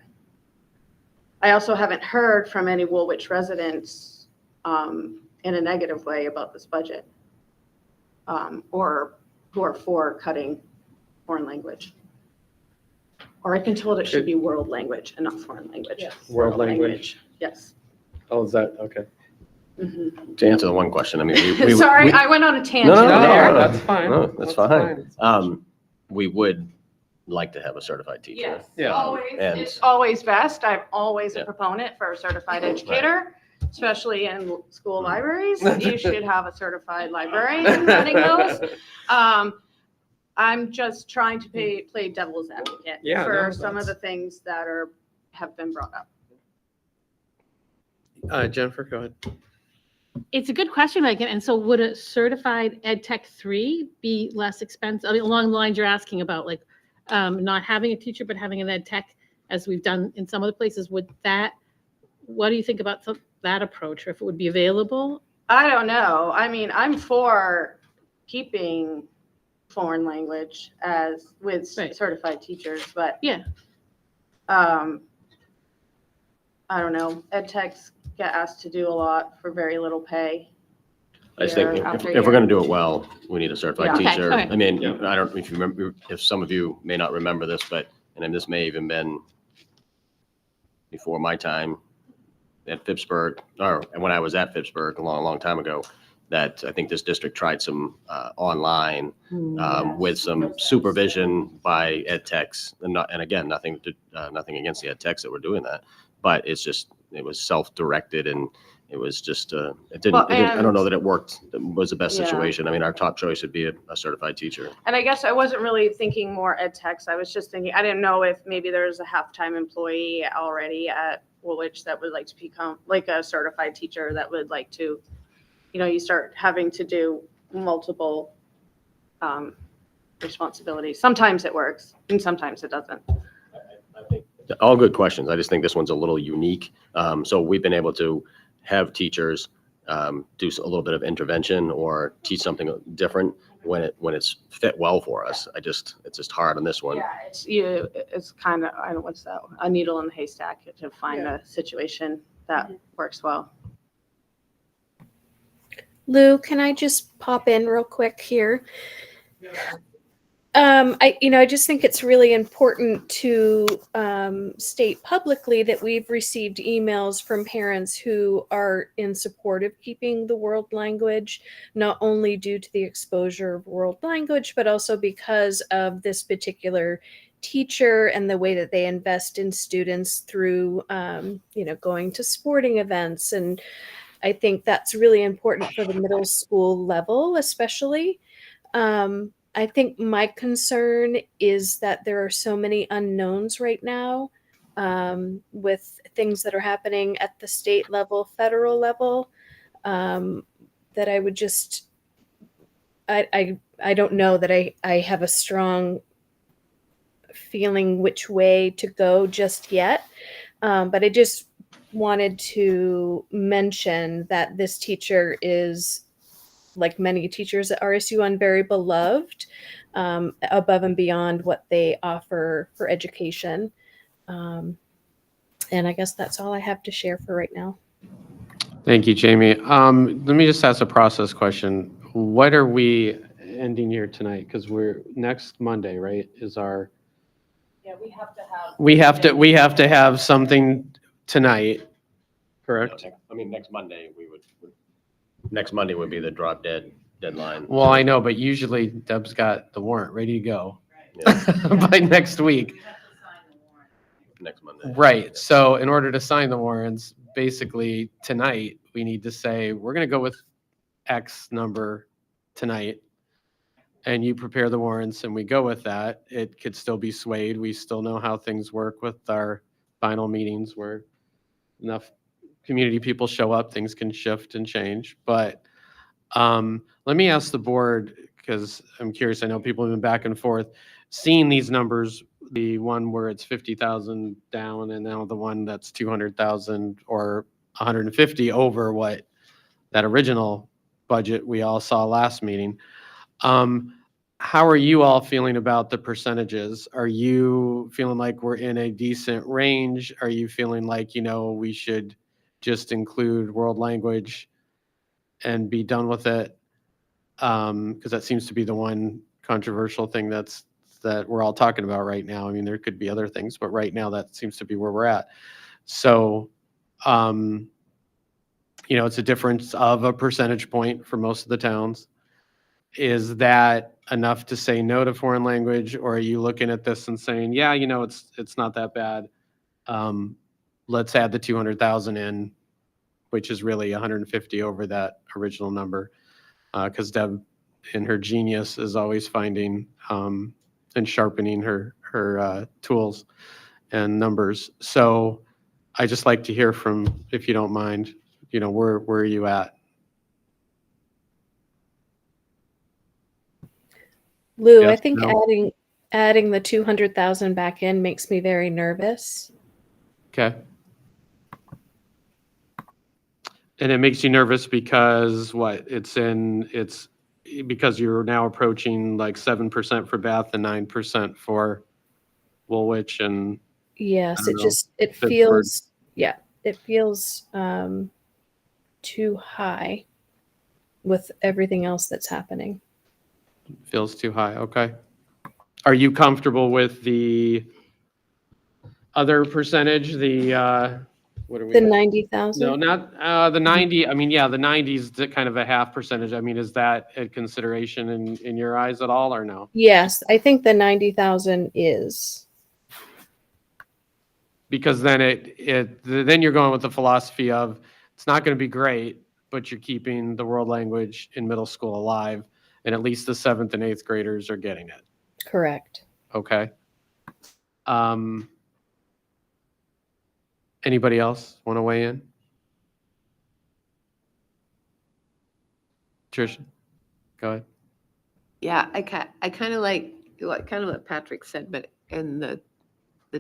I also haven't heard from any Woolwich residents in a negative way about this budget or who are for cutting foreign language. Or I've been told it should be world language and not foreign language. Yes. World language. Yes. Oh, is that, okay. Mm-hmm. To answer the one question, I mean, Sorry, I went on a tangent there. That's fine. No, that's fine. We would like to have a certified teacher. Yes, Yeah. always. And- It's always best. I'm always Yeah. a proponent for a certified educator, especially in school libraries. You should have a certified librarian running those. I'm just trying to play devil's advocate Yeah, for no, some of that's- the things that have been brought up. Jennifer, go ahead. It's a good question, Megan. And so would a certified Ed Tech 3 be less expensive? I mean, along the lines you're asking about, like not having a teacher, but having an Ed Tech, as we've done in some other places, what do you think about that approach, or if it would be available? I don't know. I mean, I'm for keeping foreign language with certified teachers, but yeah, I don't know. Ed techs get asked to do a lot for very little pay. I just think if we're going to do it well, we need a certified Yeah. teacher. Okay. I mean, I don't know if you remember, if some of you may not remember this, but, and this may even been before my time at Phippsburg, or when I was at Phippsburg a long, long time ago, that I think this district tried some online with some supervision by ed techs, and again, nothing against the ed techs that were doing that, but it was self-directed, and it was just I don't know that it worked. It was the best Yeah. situation. I mean, our top choice would be a certified teacher. And I guess I wasn't really thinking more ed techs. I was just thinking, I didn't know if maybe there's a half-time employee already at Woolwich that would like to become like a certified teacher that would like to, you start having to do multiple responsibilities. Sometimes it works and sometimes it doesn't. All good questions. I just think this one's a little unique. So we've been able to have teachers do a little bit of intervention or teach something different when it's fit well for us. It's just hard on this one. Yeah, it's kind of, I don't know, what's that? A needle in the haystack to find a situation that works well. Lou, can I just pop in real quick here? I just think it's really important to state publicly that we've received emails from parents who are in support of keeping the world language, not only due to the exposure of world language, but also because of this particular teacher and the way that they invest in students through, going to sporting events. And I think that's really important for the middle school level, especially. I think my concern is that there are so many unknowns right now with things that are happening at the state level, federal level, that I would just, I I don't know that I have a strong feeling which way to go just yet. But I just wanted to mention that this teacher is, like many teachers at RSU1, very beloved, above and beyond what they offer for education. And I guess that's all I have to share for right now. Thank you, Jamie. Let me just ask a process question. What are we ending here tonight? Because we're next Monday, right? Is our Yeah, we have to have. we have to have something tonight, correct? I mean, next Monday, next Monday would be the drop dead deadline. Well, I know, but usually Deb's got the warrant ready to go Yeah, by next week. next Monday. Right. So in order to sign the warrants, basically tonight, we need to say, we're going to go with X number tonight. And you prepare the warrants and we go with that. It could still be swayed. We still know how things work with our final meetings where enough community people show up, things can shift and change. But let me ask the board, because I'm curious, I know people have been back and forth, seeing these numbers, the one where it's 50,000 down and now the one that's 200,000 or 150 over what that original budget we all saw last meeting. How are you all feeling about the percentages? Are you feeling like we're in a decent range? Are you feeling like, we should just include world language and be done with it? Because that seems to be the one controversial thing that we're all talking about right now. I mean, there could be other things, but right now that seems to be where we're at. So, it's a difference of a percentage point for most of the towns. Is that enough to say no to foreign language, or are you looking at this and saying, yeah, it's not that bad. Let's add the 200,000 in, which is really 150 over that original number. Because Deb, in her genius, is always finding and sharpening her tools and numbers. So I just like to hear from, if you don't mind, where are you at? Lou, I Yes, think no? adding the 200,000 back in makes me very nervous. Okay. And it makes you nervous because what? It's because you're now approaching like 7% for Bath and 9% for Woolwich and Yes, I don't know, it Pittsburgh. feels too high with everything else that's happening. Feels too high. Okay. Are you comfortable with the other percentage? What are we The at? 90,000? No, not the 90. I mean, yeah, the 90 is kind of a half percentage. I mean, is that a consideration in your eyes at all or no? Yes, I think the 90,000 is. Because then then you're going with the philosophy of it's not going to be great, but you're keeping the world language in middle school alive, and at least the 7th and 8th graders are getting it. Correct. Okay. Anybody else want to weigh in? Tricia, go ahead. Yeah, I kind of like what Patrick said, but in the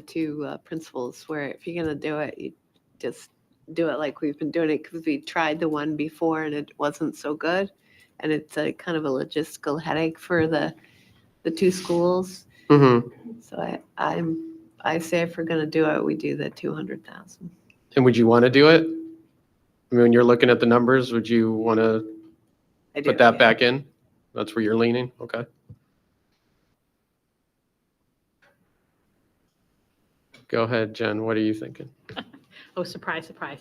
two principles where if you're going to do it, you just do it like we've been doing it, because we tried the one before and it wasn't so good. And it's a kind of a logistical headache for the two schools. Mm-hmm. So I say if we're going to do it, we do the 200,000. And would you want to do it? I mean, when you're looking at the numbers, would you want to put that back in? That's where you're leaning? Okay. Go ahead, Jen. What are you thinking? Oh, surprise, surprise.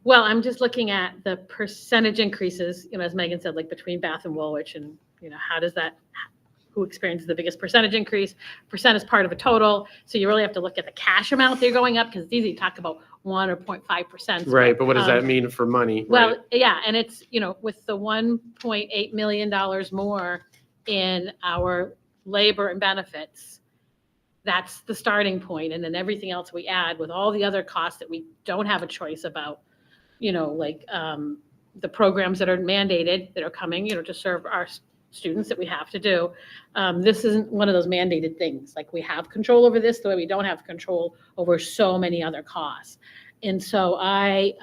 Well, I'm just looking at the percentage increases, as Megan said, like between Bath and Woolwich, and, who experiences the biggest percentage increase? Percent is part of a total. So you really have to look at the cash amount they're going up, because it's easy to talk about 1 or 0.5%. Right, but what does that mean for money? Well, right? yeah, and it's, with the $1.8 million more in our labor and benefits, that's the starting point. And then everything else we add with all the other costs that we don't have a choice about, like the programs that are mandated that are coming, to serve our students that we have to do. This isn't one of those mandated things. Like, we have control over this the way we don't have control over so many other costs. And so I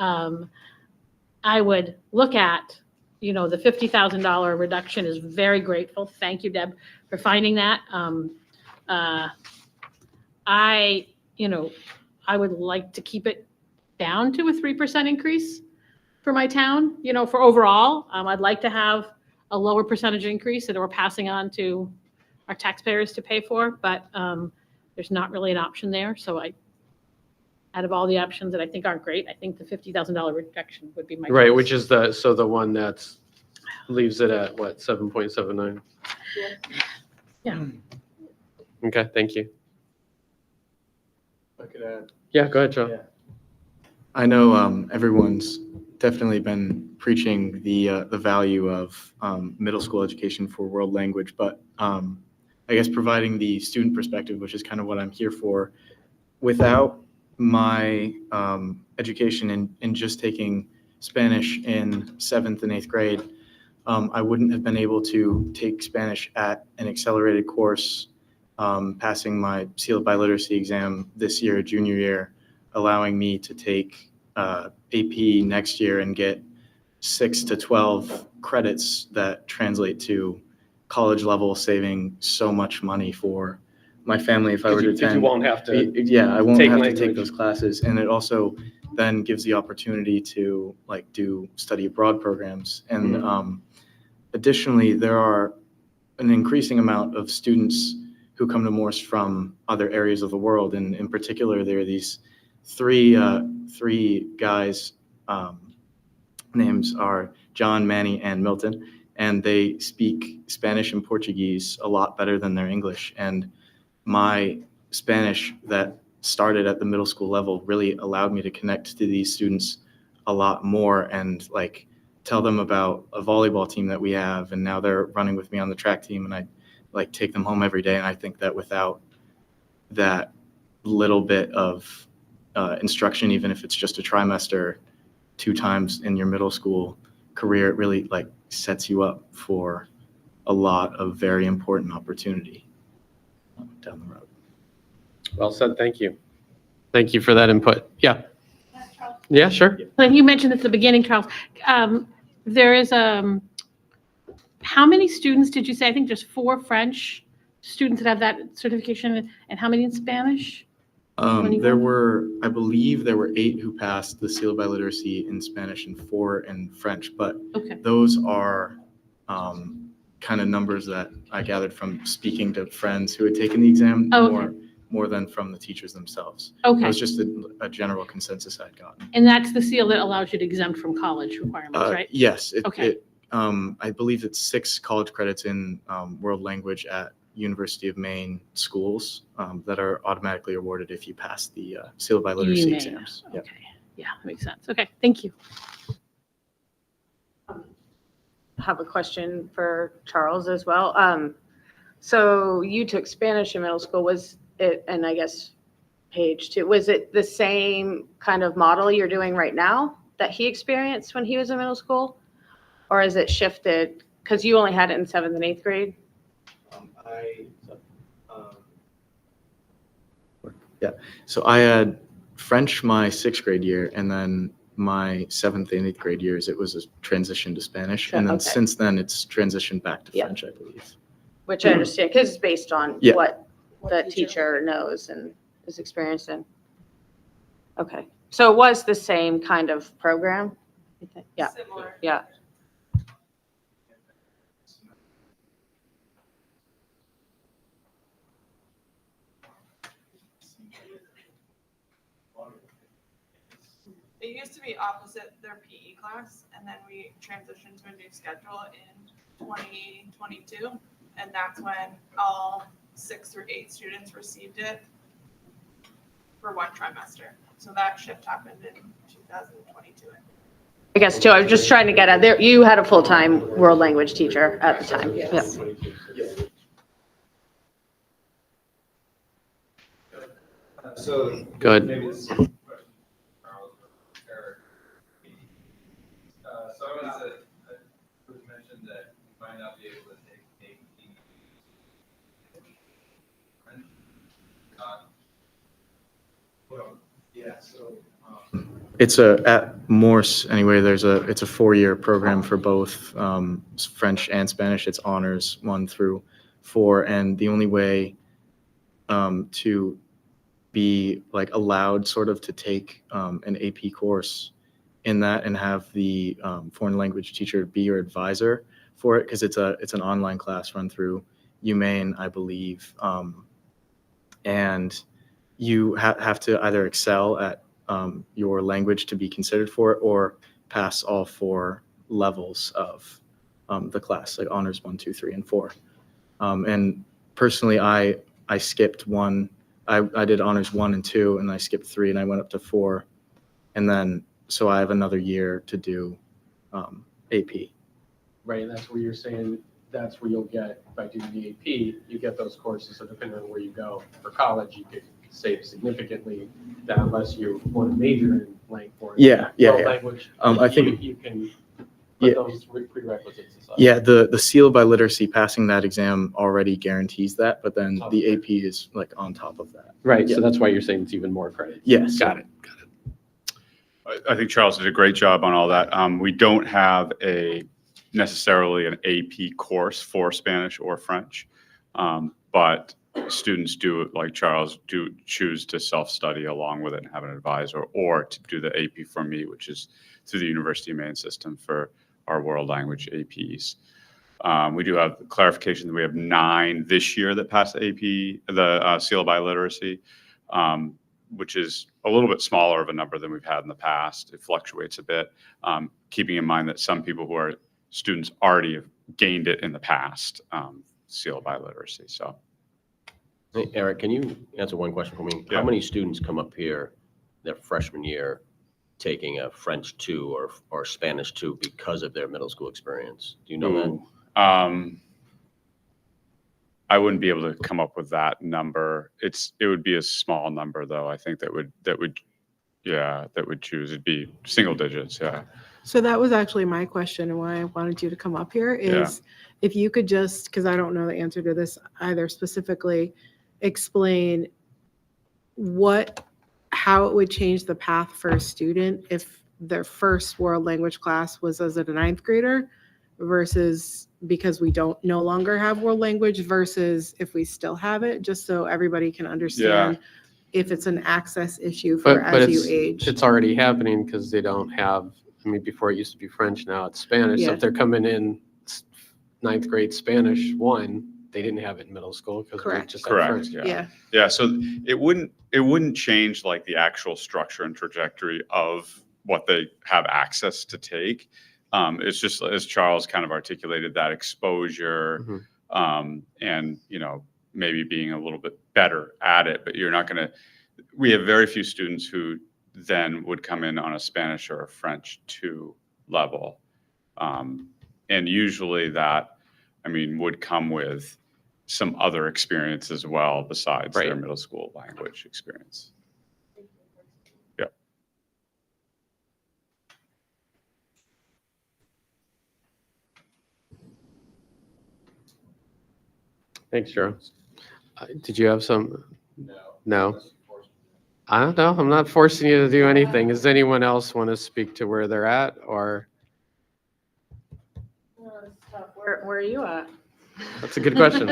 would look at, the $50,000 reduction is very grateful. Thank you, Deb, for finding that. I would like to keep it down to a 3% increase for my town, for overall. I'd like to have a lower percentage increase that we're passing on to our taxpayers to pay for, but there's not really an option there. So out of all the options that I think aren't great, I think the $50,000 reduction would be my Right, choice. which is the one that's leaves it at what, 7.79? Yeah. Okay, thank you. If I could add. Yeah, go ahead, John. Yeah. I know everyone's definitely been preaching the value of middle school education for world language, but I guess providing the student perspective, which is kind of what I'm here for, without my education in just taking Spanish in 7th and 8th grade, I wouldn't have been able to take Spanish at an accelerated course, passing my seal of biliteracy exam this year, junior year, allowing me to take AP next year and get 6 to 12 credits that translate to college level, saving so much money for my family if I were to attend. You won't have to. Yeah, I won't have to take language. those classes, and it also then gives the opportunity to do study abroad programs. And additionally, there are an increasing amount of students who come to Morse from other areas of the world, and in particular, there are these three guys. Names are John, Manny, and Milton, and they speak Spanish and Portuguese a lot better than their English. And my Spanish that started at the middle school level really allowed me to connect to these students a lot more and tell them about a volleyball team that we have, and now they're running with me on the track team, and I take them home every day. And I think that without that little bit of instruction, even if it's just a trimester 2 times in your middle school career, it really sets you up for a lot of very important opportunity down the road. Well said, thank you. Thank you for that input. Yeah. Yeah, sure. Like you mentioned at the beginning, Charles, there is how many students did you say? I think there's 4 French students that have that certification, and how many in Spanish? I believe there were 8 who passed the seal of biliteracy in Spanish and 4 in French, but those are kind of numbers that I gathered from speaking to friends who had taken the exam more than from the teachers themselves. Okay. It was just a general consensus I'd gotten. And that's the seal that allows you to exempt from college requirements, right? Yes. Okay. I believe it's 6 college credits in world language at University of Maine schools that are automatically awarded if you pass the seal of biliteracy exams. Okay. Yeah, that makes sense. Okay, thank you. I have a question for Charles as well. So you took Spanish in middle school. Was it, and I guess page 2, was it the same kind of model you're doing right now that he experienced when he was in middle school? Or is it shifted? Because you only had it in 7th and 8th grade. So I had French my 6th grade year, and then my 7th and 8th grade years, it was a transition to Spanish. And then since then, it's transitioned back to French, I believe. Which I understand, because it's based on what the teacher knows and is experienced in. Okay, so it was the same kind of program? Yeah. Similar. Yeah. It used to be opposite their PE class, and then we transitioned to a new schedule in 2022, and that's when all 6th through 8th students received it for 1 trimester. So that shift happened in 2022. I guess too, I was just trying to get at there. You had a full-time world language teacher at the time. Yeah. So Good. maybe this is a question for Charles or Eric. So I was mentioned that you might not be able to take It's at Morse anyway. It's a 4-year program for both French and Spanish. It's honors 1 through 4, and the only way to be like allowed sort of to take an AP course in that and have the foreign language teacher be your advisor for it, because it's an online class run through UMaine, I believe, and you have to either excel at your language to be considered for it, or pass all 4 levels of the class, like honors 1, 2, 3, and 4. And personally, I skipped 1. I did honors 1 and 2, and I skipped 3, and I went up to 4, and then so I have another year to do AP. Right, and that's where you're saying, that's where you'll get, by doing the AP, you get those courses, so depending on where you go for college, you could save significantly, that unless you want to major in World language, I think you can put those prerequisites aside. Yeah, the seal by literacy, passing that exam already guarantees that, but then the AP is like on top of that. Right, so that's why you're saying it's even more credit. Yes. Got it. I think Charles did a great job on all that. We don't have necessarily an AP course for Spanish or French, but students do, like Charles, do choose to self-study along with it and have an advisor, or to do the AP for me, which is through the University of Maine system for our world language APs. We do have clarification that we have 9 this year that passed the AP, the seal by literacy, which is a little bit smaller of a number than we've had in the past. It fluctuates a bit, keeping in mind that some people who are students already have gained it in the past, seal by literacy. So, Hey, Eric, can you answer one question for me? Yeah. How many students come up here their freshman year taking a French 2 or Spanish 2 because of their middle school experience? Do you know that? I wouldn't be able to come up with that number. It would be a small number, though. I think that would choose. It'd be single digits. Yeah. So that was actually my question, and why I wanted you to come up here is if you could just, because I don't know the answer to this either, specifically explain how it would change the path for a student if their first world language class was as a 9th grader versus because we don't no longer have world language versus if we still have it, just so everybody can understand if it's an access issue for But as you age. it's already happening because they don't have, I mean, before it used to be French, now it's Spanish. So Yeah. if they're coming in 9th grade Spanish 1, they didn't have it in middle school because we Correct. just had Correct. French. Yeah. So it wouldn't change like the actual structure and trajectory of what they have access to take. It's just, as Charles kind of articulated, that exposure, and maybe being a little bit better at it. But you're not going to. We have very few students who then would come in on a Spanish or a French 2 level, and usually that, would come with some other experience as well besides their middle school language experience. Yeah. Thanks, Charles. Did you have some? No. I don't know. I'm not forcing you to do anything. Does anyone else want to speak to where they're at, or? Where are you at? That's a good question.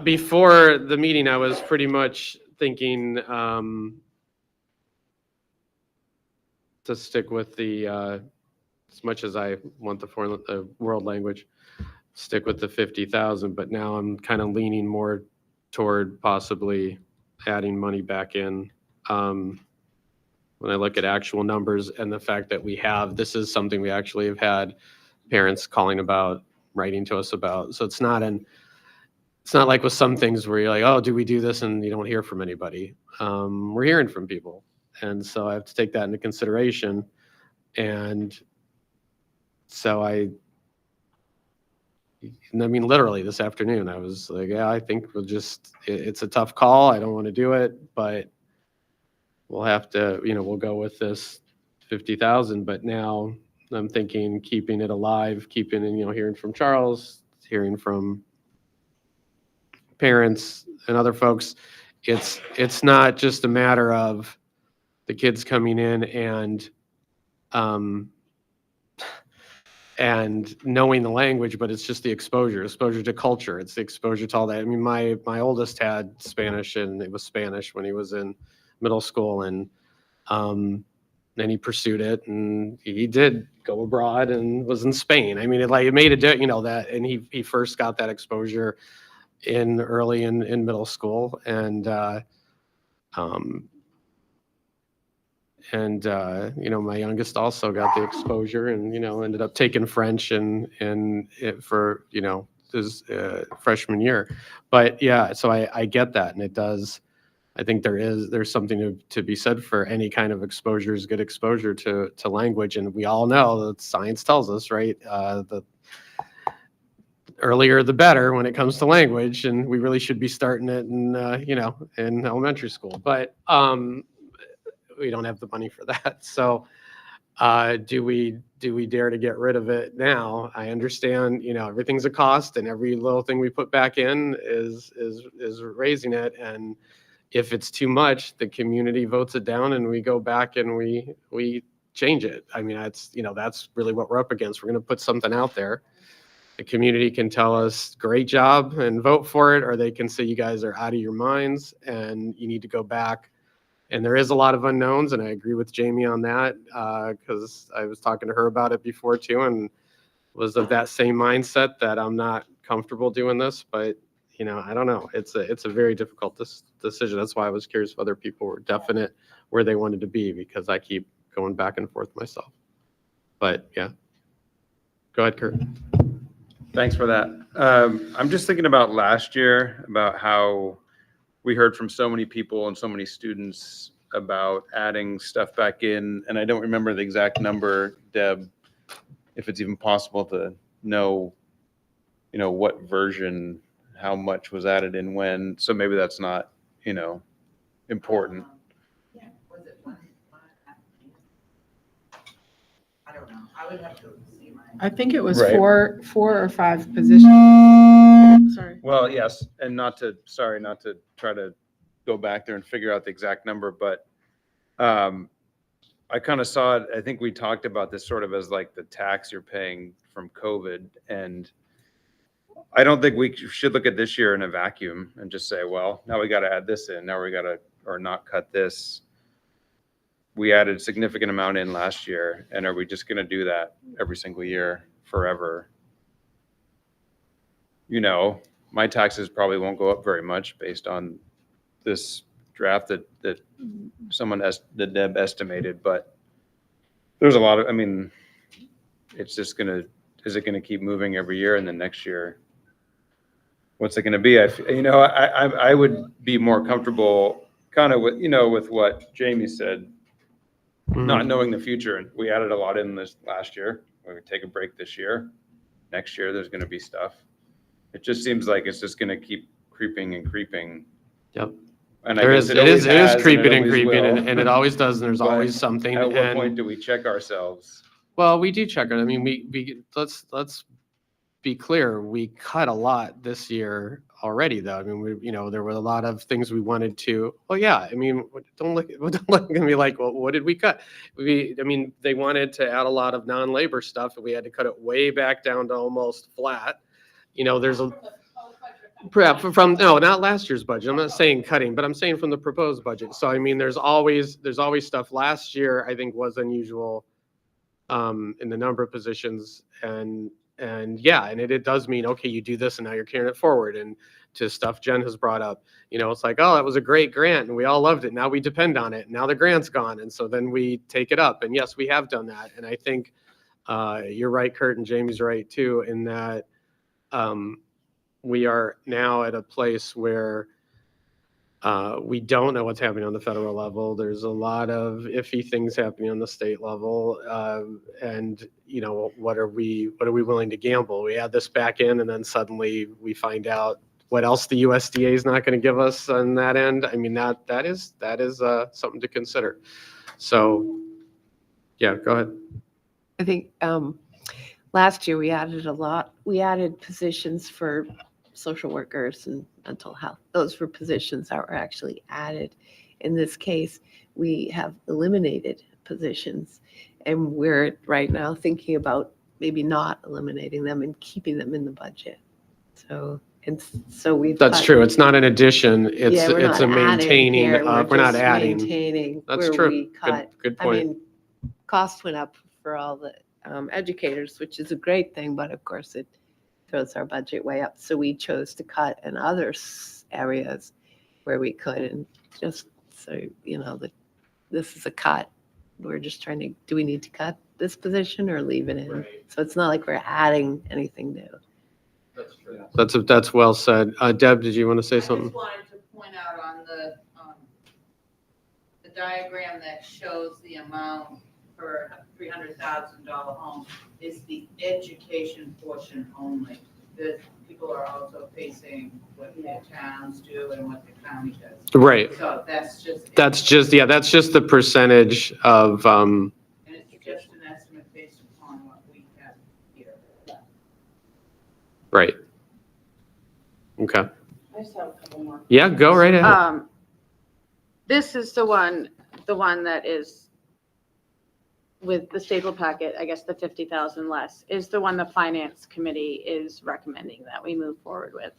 Before the meeting, I was pretty much thinking to stick with the, as much as I want the world language, stick with the 50,000, but now I'm kind of leaning more toward possibly adding money back in. When I look at actual numbers and the fact that this is something we actually have had parents calling about, writing to us about. So it's not like with some things where you're like, oh, do we do this? And you don't hear from anybody. We're hearing from people. And so I have to take that into consideration. And so literally this afternoon, I was like, yeah, I think it's a tough call. I don't want to do it, but we'll have to, we'll go with this 50,000. But now I'm thinking keeping it alive, hearing from Charles, hearing from parents and other folks. It's not just a matter of the kids coming in and knowing the language, but it's just the exposure to culture. It's the exposure to all that. I mean, my oldest had Spanish, and it was Spanish when he was in middle school, and then he pursued it, and he did go abroad and was in Spain. I mean, it made a that, and he first got that exposure early in middle school, and my youngest also got the exposure, and ended up taking French and it for his freshman year. But yeah, so I get that, and it does. I think there's something to be said for any kind of exposure is good exposure to language, and we all know that science tells us, right? The earlier the better when it comes to language, and we really should be starting it in elementary school. But we don't have the money for that. So do we dare to get rid of it now? I understand, everything's a cost, and every little thing we put back in is raising it. And if it's too much, the community votes it down, and we go back and we change it. I mean, that's really what we're up against. We're going to put something out there. The community can tell us, great job, and vote for it, or they can say, you guys are out of your minds and you need to go back. And there is a lot of unknowns, and I agree with Jamie on that, because I was talking to her about it before too, and was of that same mindset that I'm not comfortable doing this. But I don't know. It's a very difficult decision. That's why I was curious if other people were definite where they wanted to be, because I keep going back and forth myself. But yeah, go ahead, Kurt. Thanks for that. I'm just thinking about last year, about how we heard from so many people and so many students about adding stuff back in. And I don't remember the exact number, Deb, if it's even possible to know, what version, how much was added in when. So maybe that's not, important. Yeah, was it one? I don't know. I would have to see my. I think it was Right. four or five positions. Sorry. Well, yes, and not to try to go back there and figure out the exact number, but I kind of saw it. I think we talked about this sort of as like the tax you're paying from COVID, and I don't think we should look at this year in a vacuum and just say, well, now we got to add this in, now we got to, or not cut this. We added a significant amount in last year, and are we just going to do that every single year forever? My taxes probably won't go up very much based on this draft that that Deb estimated, but there's a lot of, it's just is it going to keep moving every year? And then next year, what's it going to be? I would be more comfortable kind of with, with what Jamie said, not knowing the future. And we added a lot in this last year. We're going to take a break this year. Next year, there's going to be stuff. It just seems like it's just going to keep creeping and creeping. Yep. And it is creeping and creeping, and it always does, and there's But always something. At what point do we check ourselves? Well, we do check it. I mean, let's be clear. We cut a lot this year already, though. I mean, there were a lot of things we wanted to. Well, yeah. I mean, don't look at me like, well, what did we cut? They wanted to add a lot of non-labor stuff, and we had to cut it way back down to almost flat. There's a from no, not last year's budget. I'm not saying cutting, but I'm saying from the proposed budget. So there's always stuff. Last year, I think, was unusual in the number of positions, and it does mean, okay, you do this and now you're carrying it forward. And to stuff Jen has brought up, it's like, oh, that was a great grant and we all loved it. Now we depend on it. Now the grant's gone, and so then we take it up. And yes, we have done that. And I think you're right, Kurt, and Jamie's right too, in that we are now at a place where we don't know what's happening on the federal level. There's a lot of iffy things happening on the state level, and what are we willing to gamble? We add this back in, and then suddenly we find out what else the USDA is not going to give us on that end. That is something to consider. So, yeah, go ahead. I think last year we added a lot. We added positions for social workers and mental health. Those were positions that were actually added In this case, we have eliminated positions, and we're right now thinking about maybe not eliminating them and keeping them in the budget. So, and so we've. That's got- true. It's not an addition. It's, Yeah, we're it's a not adding maintaining here, of, we're not just adding. Maintaining That's where true. we cut. Good I point. mean, cost went up for all the educators, which is a great thing, but of course it throws our budget way up. So we chose to cut in other areas where we could, and just so you know that this is a cut. We're just trying to, do we need to cut this position or leave it in? Right. So it's not like we're adding anything new. That's true. That's well said. Deb, did you want to say I something? just wanted to point out on the diagram that shows the amount for a $300,000 home is the education portion only. The people are also facing what the towns do and what the county does. Right. So that's just. That's just the percentage of, And it's just an estimate based upon what we have here. right. Okay. I just have a couple more. Yeah, go right ahead. This is the one that is with the staple packet, I guess the 50,000 less, is the one the finance committee is recommending that we move forward with.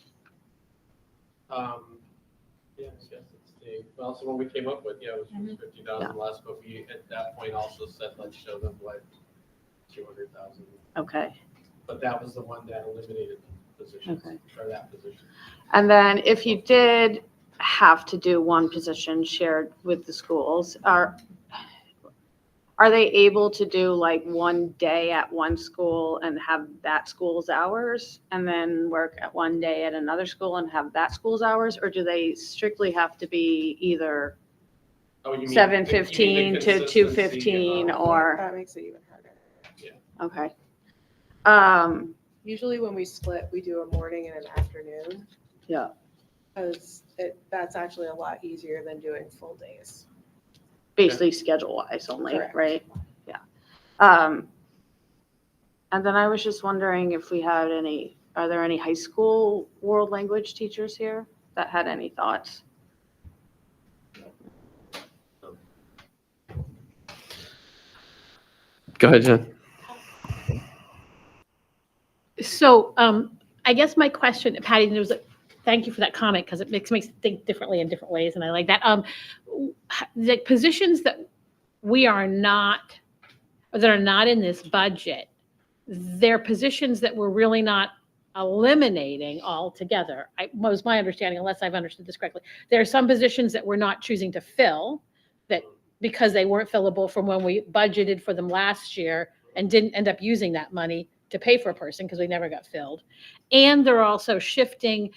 Yes, it's the, well, so what we came up with, yeah, was 50,000 less, but we, at that point, also said, let's show them what 200,000. Okay. But that was the one that eliminated positions, Okay. or that position. And then if you did have to do one position shared with the schools, are they able to do like one day at one school and have that school's hours and then work at one day at another school and have that school's hours? Or do they strictly have to be either Oh, you mean 7:15 to 2:15 or? That makes it even harder. Okay. Usually when we split, we do a morning and an afternoon. Yeah. Because that's actually a lot easier than doing full days. Basically schedule wise only, Correct. right? Yeah. And then I was just wondering if we had are there any high school world language teachers here that had any thoughts? Go ahead, Jen. So I guess my question, Patty, there was thank you for that comment because it makes me think differently in different ways, and I like that. The positions that are not in this budget, they're positions that we're really not eliminating altogether. Was my understanding, unless I've understood this correctly. There are some positions that we're not choosing to fill that because they weren't fillable from when we budgeted for them last year and didn't end up using that money to pay for a person because we never got filled. And they're also shifting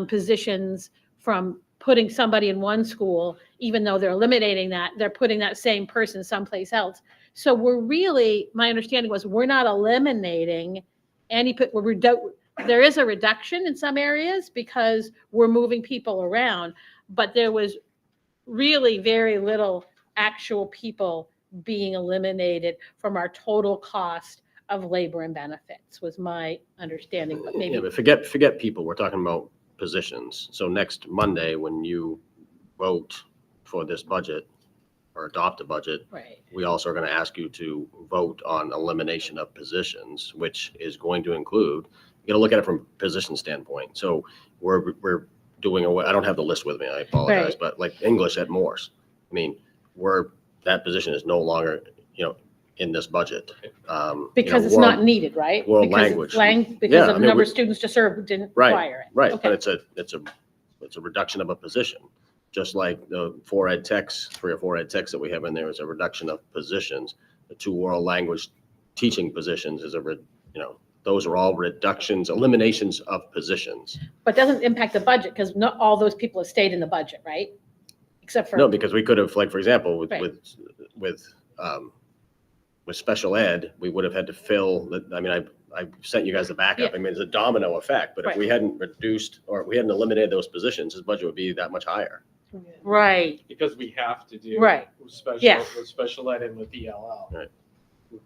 positions from putting somebody in one school, even though they're eliminating that, they're putting that same person someplace else. So we're really, my understanding was we're not eliminating any, there is a reduction in some areas because we're moving people around, but there was really very little actual people being eliminated from our total cost of labor and benefits was my understanding, but maybe. Yeah, but forget people. We're talking about positions. So next Monday, when you vote for this budget or adopt a budget, right, we also are going to ask you to vote on elimination of positions, which is going to include, you got to look at it from a position standpoint. So we're doing away, I don't have the list with me, I apologize, Right. but like English at Morse, I mean, that position is no longer, in this budget. Because it's not needed, right? World Because language. because Yeah, of I the mean, number we- of students to serve didn't Right, require it. right, Okay. but it's a reduction of a position. Just like the 3 or 4 ed techs that we have in there is a reduction of positions. The 2 world language teaching positions is those are all reductions, eliminations of positions. But doesn't impact the budget because not all those people have stayed in the budget, right? Except for. No, because we could have, like, for example, Right. with special ed, we would have had to fill, I sent you guys the backup. Yeah. I mean, it's a domino effect, but if Right. we hadn't reduced or we hadn't eliminated those positions, his budget would be that much higher. Right, Because we have to do. Right. With special, Yeah. with special ed and with ELL. Right.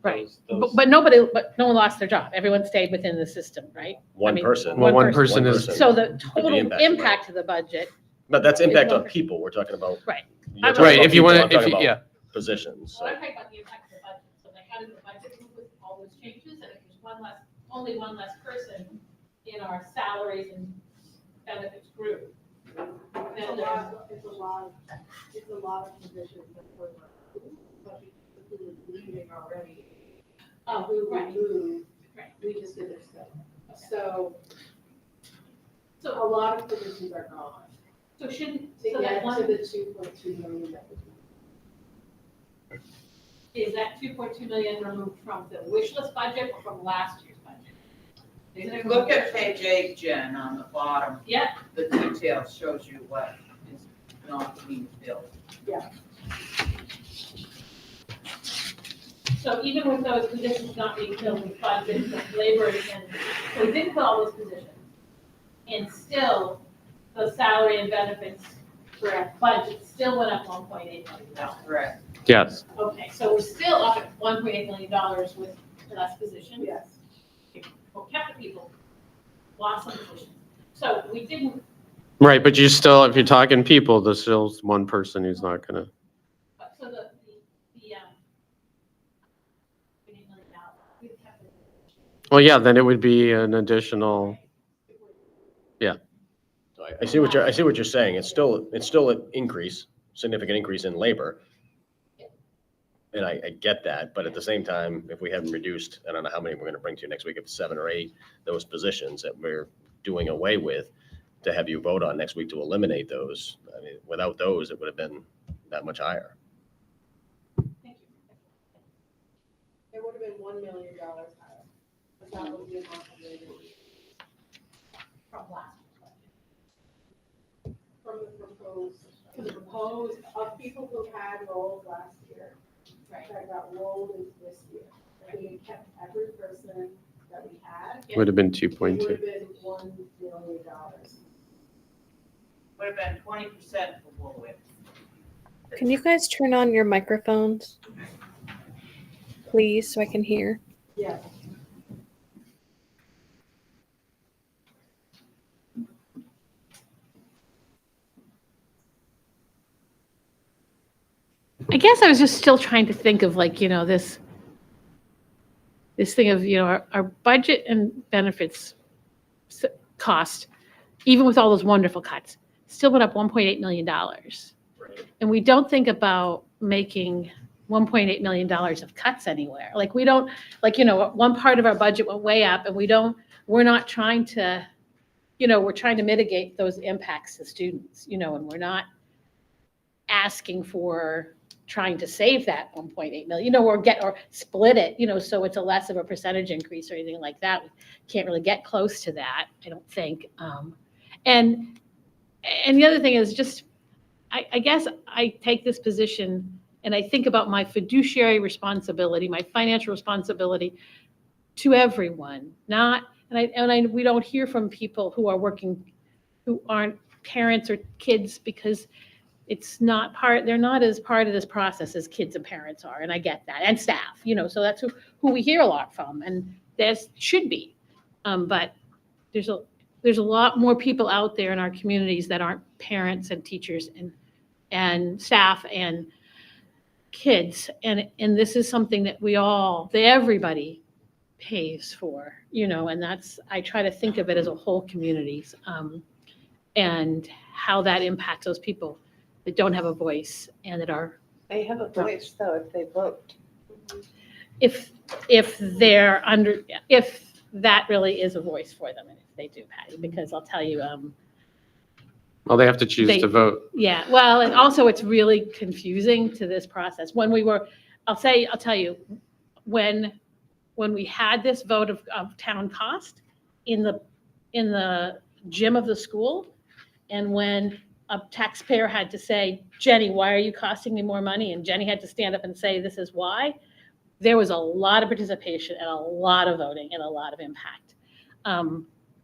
right. Those- But no one lost their job. Everyone stayed within the system, right? One I mean, person. Well, one person is. So the total impacted by it. impact to the budget But that's impact on people. We're talking about. Right. you're talking Right, about if you people, wanna- I'm talking if you- about yeah. Positions. Well, So. I'm talking about the impact of the budget. So like, how does the budget move with all those changes? And if there's only one less person in our salaries and benefits group. Then It's a lot of positions that we're, but because we're leaving already. Oh, Who we right. move, Right. we just did their stuff. So a lot of positions are gone. So shouldn't, To so that get to one, the 2.2 million that we is that 2.2 million removed from the wish list budget or from last year's budget? If you look at page 8, Jen, on the bottom, Yeah. the detail shows you what is not being filled. Yeah. So even with those positions not being filled with budget, with labor, and so we didn't fill all those positions. And still, the salary and benefits for our budget still went up $1.8 million. That's correct. Yes. Okay, so we're still up at $1.8 million with less positions. Yes. Well, kept the people, lost some positions. So we didn't, Right, but you still, if you're talking people, there's still one person who's not gonna. so the $1.8 million, we kept it. Well, yeah, then it would be an additional. Yeah. So I see what you're saying. It's still an increase, significant increase in labor. And I get that, but at the same time, if we haven't reduced, I don't know how many we're gonna bring to you next week, if it's 7 or 8, those positions that we're doing away with, to have you vote on next week to eliminate those. I mean, without those, it would have been that much higher. Thank you. It would have been $1 million higher. But that was the amount of labor From last year's budget. from the proposed of people who had rolled last year. Right. That got rolled into this year. And we kept every person that we had. Would have been It would 2.2. have been $1 million. Would have been 20% for Woolwich. Can you guys turn on your microphones? Please, so I can hear. Yeah. I guess I was just still trying to think of like, this thing of, our budget and benefits cost, even with all those wonderful cuts, still went up $1.8 million. And we don't think about making $1.8 million of cuts anywhere. Like we don't, one part of our budget went way up and we're not trying to, we're trying to mitigate those impacts to students, and we're not asking for trying to save that 1.8 million, or split it, so it's a less of a percentage increase or anything like that. We can't really get close to that, I don't think. And the other thing is just, I guess I take this position and I think about my fiduciary responsibility, my financial responsibility to everyone, we don't hear from people who are working, who aren't parents or kids, because they're not as part of this process as kids and parents are, and I get that, and staff, so that's who we hear a lot from, and there should be. But there's a lot more people out there in our communities that aren't parents and teachers and staff and kids, and this is something that everybody pays for, and I try to think of it as a whole communities, and how that impacts those people that don't have a voice and that are. They have a voice though if they vote. If that really is a voice for them, and if they do, Patty, because I'll tell you, Well, they have to choose to vote. yeah, well, and also it's really confusing to this process. I'll tell you, when we had this vote of town cost in the gym of the school, and when a taxpayer had to say, Jenny, why are you costing me more money? And Jenny had to stand up and say, this is why. There was a lot of participation and a lot of voting and a lot of impact.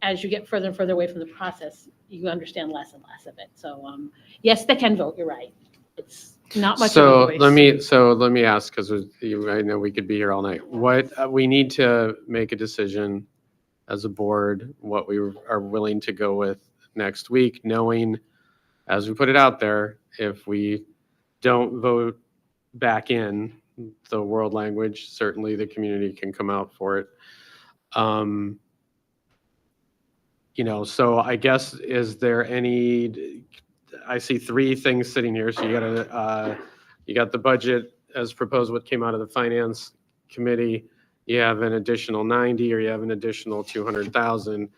As you get further and further away from the process, you understand less and less of it. So yes, they can vote, you're right. It's not much of a voice. Let me ask, because I know we could be here all night. What we need to make a decision as a board, what we are willing to go with next week, knowing as we put it out there, if we don't vote back in the world language, certainly the community can come out for it. So I guess, is there any, I see three things sitting here. So you got the budget as proposed, what came out of the finance committee. You have an additional 90, or you have an additional 200,000.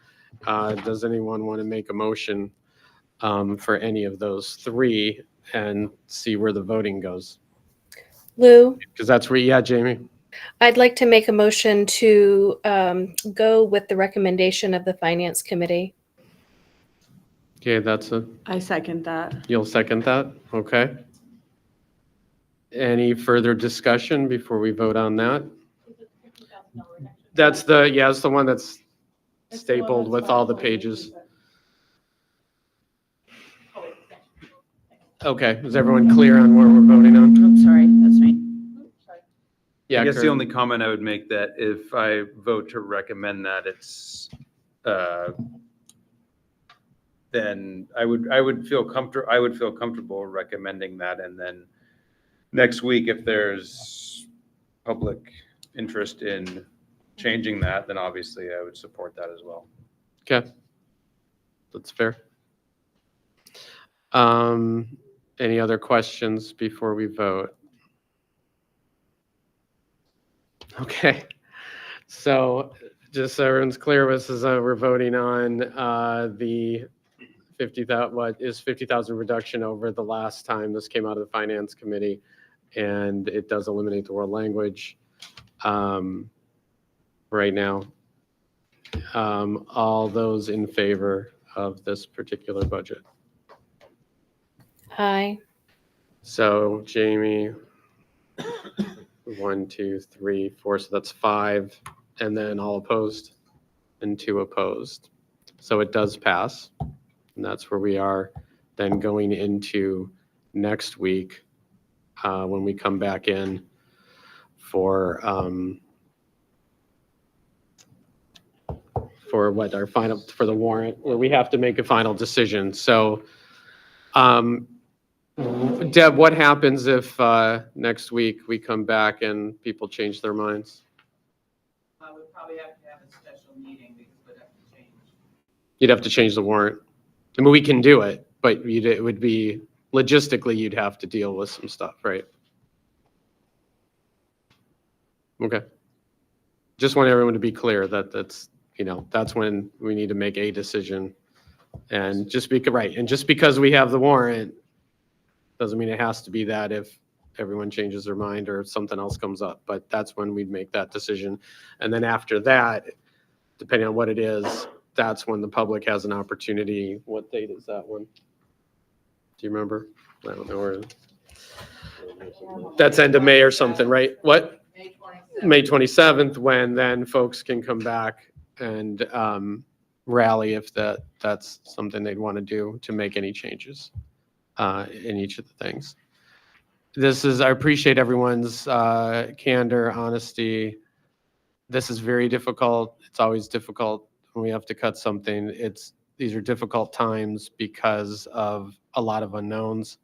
Does anyone want to make a motion for any of those three and see where the voting goes? Lou, Because that's where, yeah, Jamie. I'd like to make a motion to go with the recommendation of the Finance Committee. Okay, I second that. you'll second that? Okay. Any further discussion before we vote on that? That's it's the one that's stapled with all the pages. Okay, is everyone clear on where we're voting on? I'm sorry, that's me. Yeah, I guess Kurt. the only comment I would make that if I vote to recommend that, then I would feel comfortable recommending that, and then next week, if there's public interest in changing that, then obviously I would support that as well. Okay, that's fair. Any other questions before we vote? Okay, so just so everyone's clear, this is we're voting on the 50,000 reduction over the last time this came out of the finance committee, and it does eliminate the world language right now. All those in favor of this particular budget? Aye. So Jamie, 1, 2, 3, 4, so that's 5, and then all opposed and 2 opposed. So it does pass, and that's where we are then going into next week when we come back in for what our final, for the warrant, where we have to make a final decision. So Deb, what happens if next week we come back and people change their minds? We'd probably have to have a special meeting because we'd have to change. You'd have to change the warrant. I mean, we can do it, but it would be, logistically, you'd have to deal with some stuff, right? Okay. Just want everyone to be clear that that's when we need to make a decision. And just because we have the warrant, doesn't mean it has to be that if everyone changes their mind or something else comes up, but that's when we'd make that decision. And then after that, depending on what it is, that's when the public has an opportunity. What date is that one? Do you remember? I don't know where. That's end of May or something, right? What? May 27th, when then folks can come back and rally if that's something they'd want to do to make any changes in each of the things. I appreciate everyone's candor, honesty. This is very difficult. It's always difficult when we have to cut something. These are difficult times because of a lot of unknowns,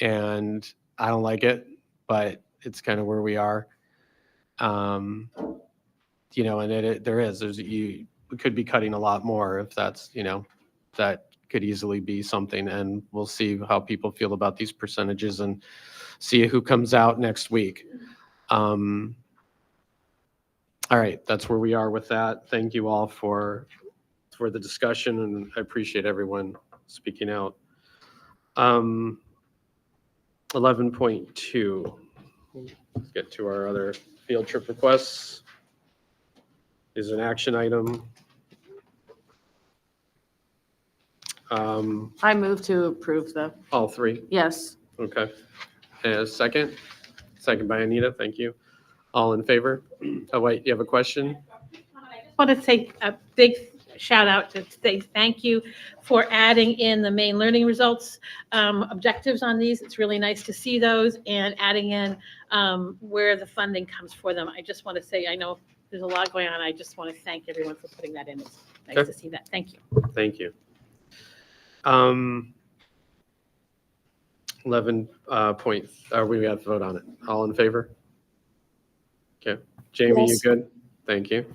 and I don't like it, but it's kind of where we are. And we could be cutting a lot more if that's, that could easily be something, and we'll see how people feel about these percentages and see who comes out next week. All right, that's where we are with that. Thank you all for the discussion, and I appreciate everyone speaking out. 11.2. Let's get to our other field trip requests. Is an action item. I move to approve All three. yes. Okay. Second by Anita. Thank you. All in favor? Oh, wait, you have a question? I want to say a big shout out to say thank you for adding in the main learning results objectives on these. It's really nice to see those, and adding in where the funding comes for them. I just want to say, I know there's a lot going on. I just want to thank everyone for putting that in. It's nice to see that. Thank you. Thank you. 11 we have to vote on it. All in favor? Okay. Jamie, you Yes. good? Thank you.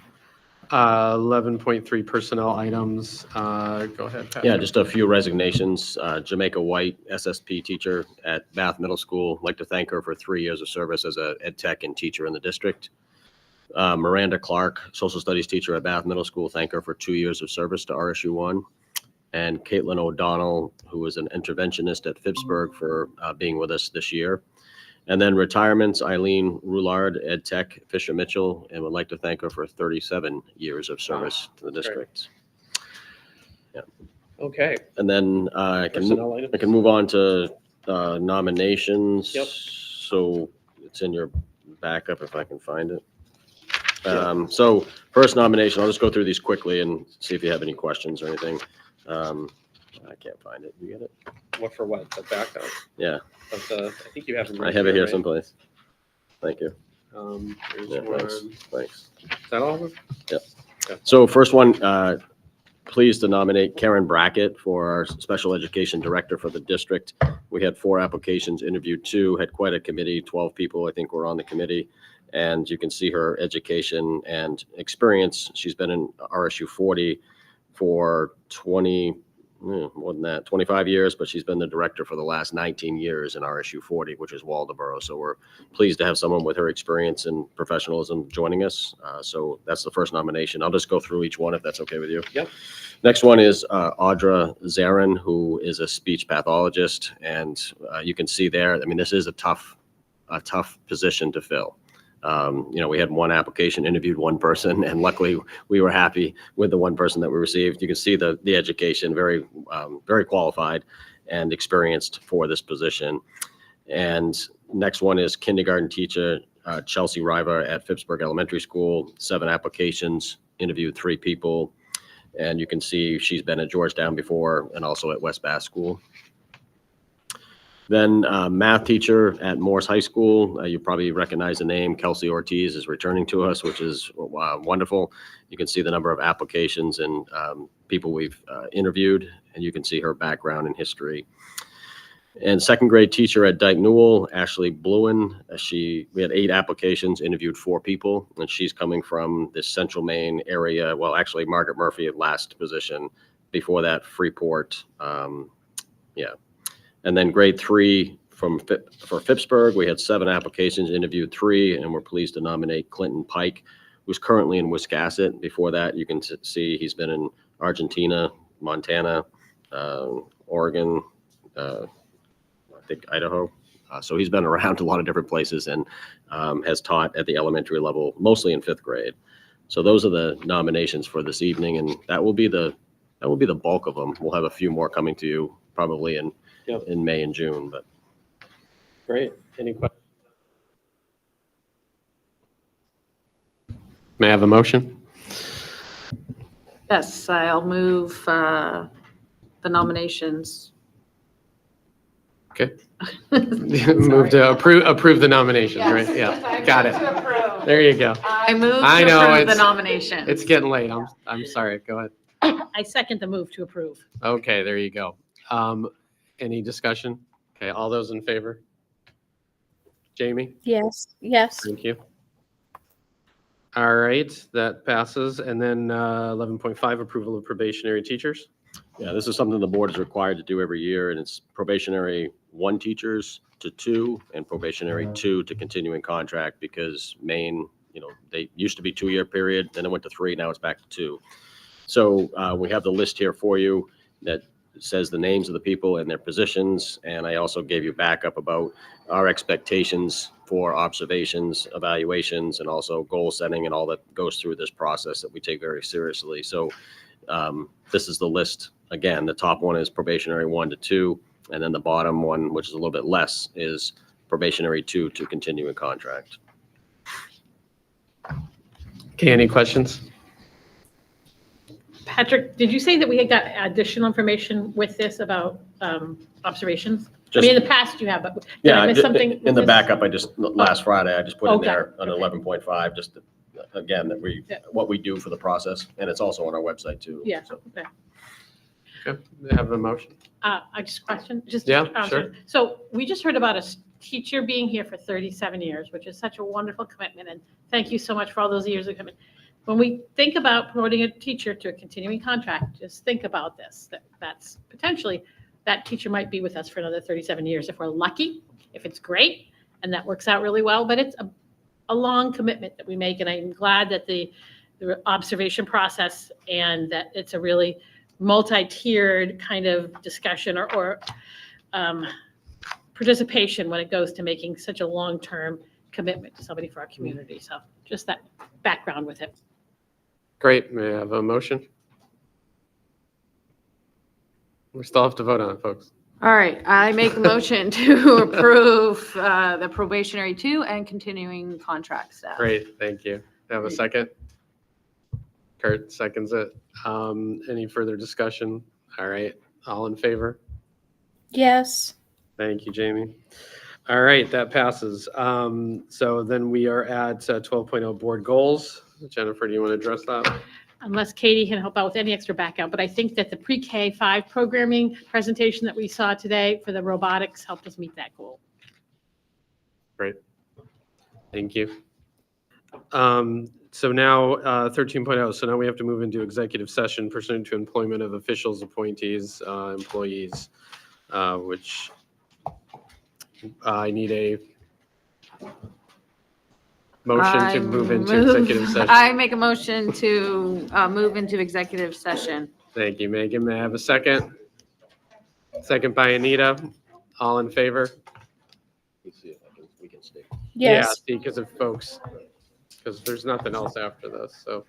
11.3 personnel items. Go ahead, Pat. Yeah, just a few resignations. Jamaica White, SSP teacher at Bath Middle School. Like to thank her for 3 years of service as a ed tech and teacher in the district. Miranda Clark, social studies teacher at Bath Middle School. Thank her for 2 years of service to RSU1. And Caitlin O'Donnell, who is an interventionist at Phippsburg, for being with us this year. And then retirements, Eileen Roulard, ed tech, Fisher Mitchell, and would like to thank her for 37 years of service to the That's great. district. Yeah. Okay. And then I Personnel items? can move on to nominations. Yep. So it's in your backup if I can find it. So first nomination, I'll just go through these quickly and see if you have any questions or anything. I can't find it. You get it? What for what? The backup? Yeah, Of the, I think you have them I right have it here right? someplace. Thank you. There's Yeah, one. thanks. Thanks. Is that all of them? Yep. Okay. So first one, pleased to nominate Karen Brackett for our special education director for the district. We had 4 applications, interviewed 2, had quite a committee, 12 people, I think, were on the committee. And you can see her education and experience. She's been in RSU 40 for 25 years, but she's been the director for the last 19 years in RSU 40, which is Waldoboro. So we're pleased to have someone with her experience and professionalism joining us. So that's the first nomination. I'll just go through each one if that's okay with you. Yep. Next one is Audra Zarin, who is a speech pathologist. And you can see there, I mean, this is a tough position to fill. We had 1 application, interviewed 1 person, and luckily we were happy with the 1 person that we received. You can see the education, very qualified and experienced for this position. And next one is kindergarten teacher, Chelsea Riva at Phippsburg Elementary School, 7 applications, interviewed 3 people. And you can see she's been at Georgetown before and also at West Bath School. Then math teacher at Morse High School. You probably recognize the name. Kelsey Ortiz is returning to us, which is wonderful. You can see the number of applications and people we've interviewed, and you can see her background and history. And second grade teacher at Dyke Newell, Ashley Bluen. We had 8 applications, interviewed 4 people, and she's coming from the Central Maine area. Well, actually, Margaret Murphy at last position. Before that, Freeport. And then grade 3 for Phippsburg, we had 7 applications, interviewed 3, and we're pleased to nominate Clinton Pike, who's currently in Wiscasset. Before that, you can see he's been in Argentina, Montana, Oregon, I think Idaho. So he's been around a lot of different places and has taught at the elementary level, mostly in 5th grade. So those are the nominations for this evening, and that will be the bulk of them. We'll have a few more coming to you probably in May and June, but. Great. Any questions? May I have a motion? Yes, I'll move the nominations. Okay. Move to approve the nominations, right? Yeah, got it. There you go. I move I to know, approve the it's- nominations. It's getting late. I'm sorry. Go ahead. I second the move to approve. Okay, there you go. Any discussion? Okay, all those in favor? Jamie? Yes. Yes. Thank you. All right, that passes. And then 11.5, approval of probationary teachers. Yeah, this is something the board is required to do every year, and it's probationary 1 teachers to 2 and probationary 2 to continuing contract, because Maine, they used to be 2-year period, then it went to 3, now it's back to 2. So we have the list here for you that says the names of the people and their positions, and I also gave you backup about our expectations for observations, evaluations, and also goal setting and all that goes through this process that we take very seriously. So this is the list. Again, the top one is probationary 1 to 2, and then the bottom one, which is a little bit less, is probationary 2 to continuing contract. Okay, any questions? Patrick, did you say that we had got additional information with this about observations? I mean, in the past you have, but did I miss something? In with the this? backup, last Friday, I just put in Okay. there on 11.5, just again, that what we do for the process, and it's also on our website too. Yeah, So. okay. Okay, we have a motion. I just question, just. Yeah, sure. sure. So we just heard about a teacher being here for 37 years, which is such a wonderful commitment. And thank you so much for all those years of commitment. When we think about promoting a teacher to a continuing contract, just think about this, that's potentially, that teacher might be with us for another 37 years if we're lucky, if it's great, and that works out really well. But it's a long commitment that we make. And I'm glad that the observation process and that it's a really multi-tiered kind of discussion or participation when it goes to making such a long-term commitment to somebody for our community. So just that background with it. Great, may I have a motion? We still have to vote on it, folks. All right, I make a motion to approve the probationary 2 and continuing contract staff. Great, thank you. Have a second? Kurt seconds it. Any further discussion? All right, all in favor? Yes. Thank you, Jamie. All right, that passes. So then we are at 12.0 board goals. Jennifer, do you want to address that? Unless Katie can help out with any extra background, but I think that the pre-K 5 programming presentation that we saw today for the robotics helped us meet that goal. Great. Thank you. So now 13.0. So now we have to move into executive session pursuant to employment of officials, appointees, employees, which I need a motion to move into executive session. I make a motion to move into executive session. Thank you, Megan. May I have a second? Second by Anita. All in favor? Let's see if we can stay. Yeah, see, because of folks, because there's nothing else after this, so.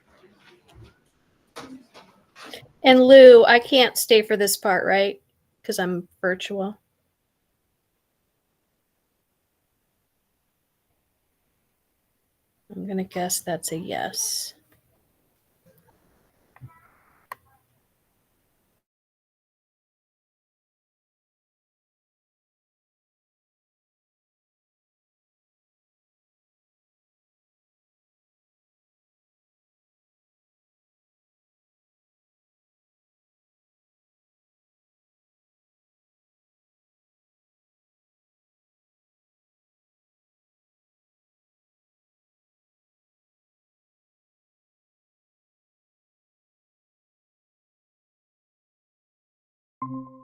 And Lou, I can't stay for this part, right? Because I'm virtual. I'm going to guess that's a yes. Thank you.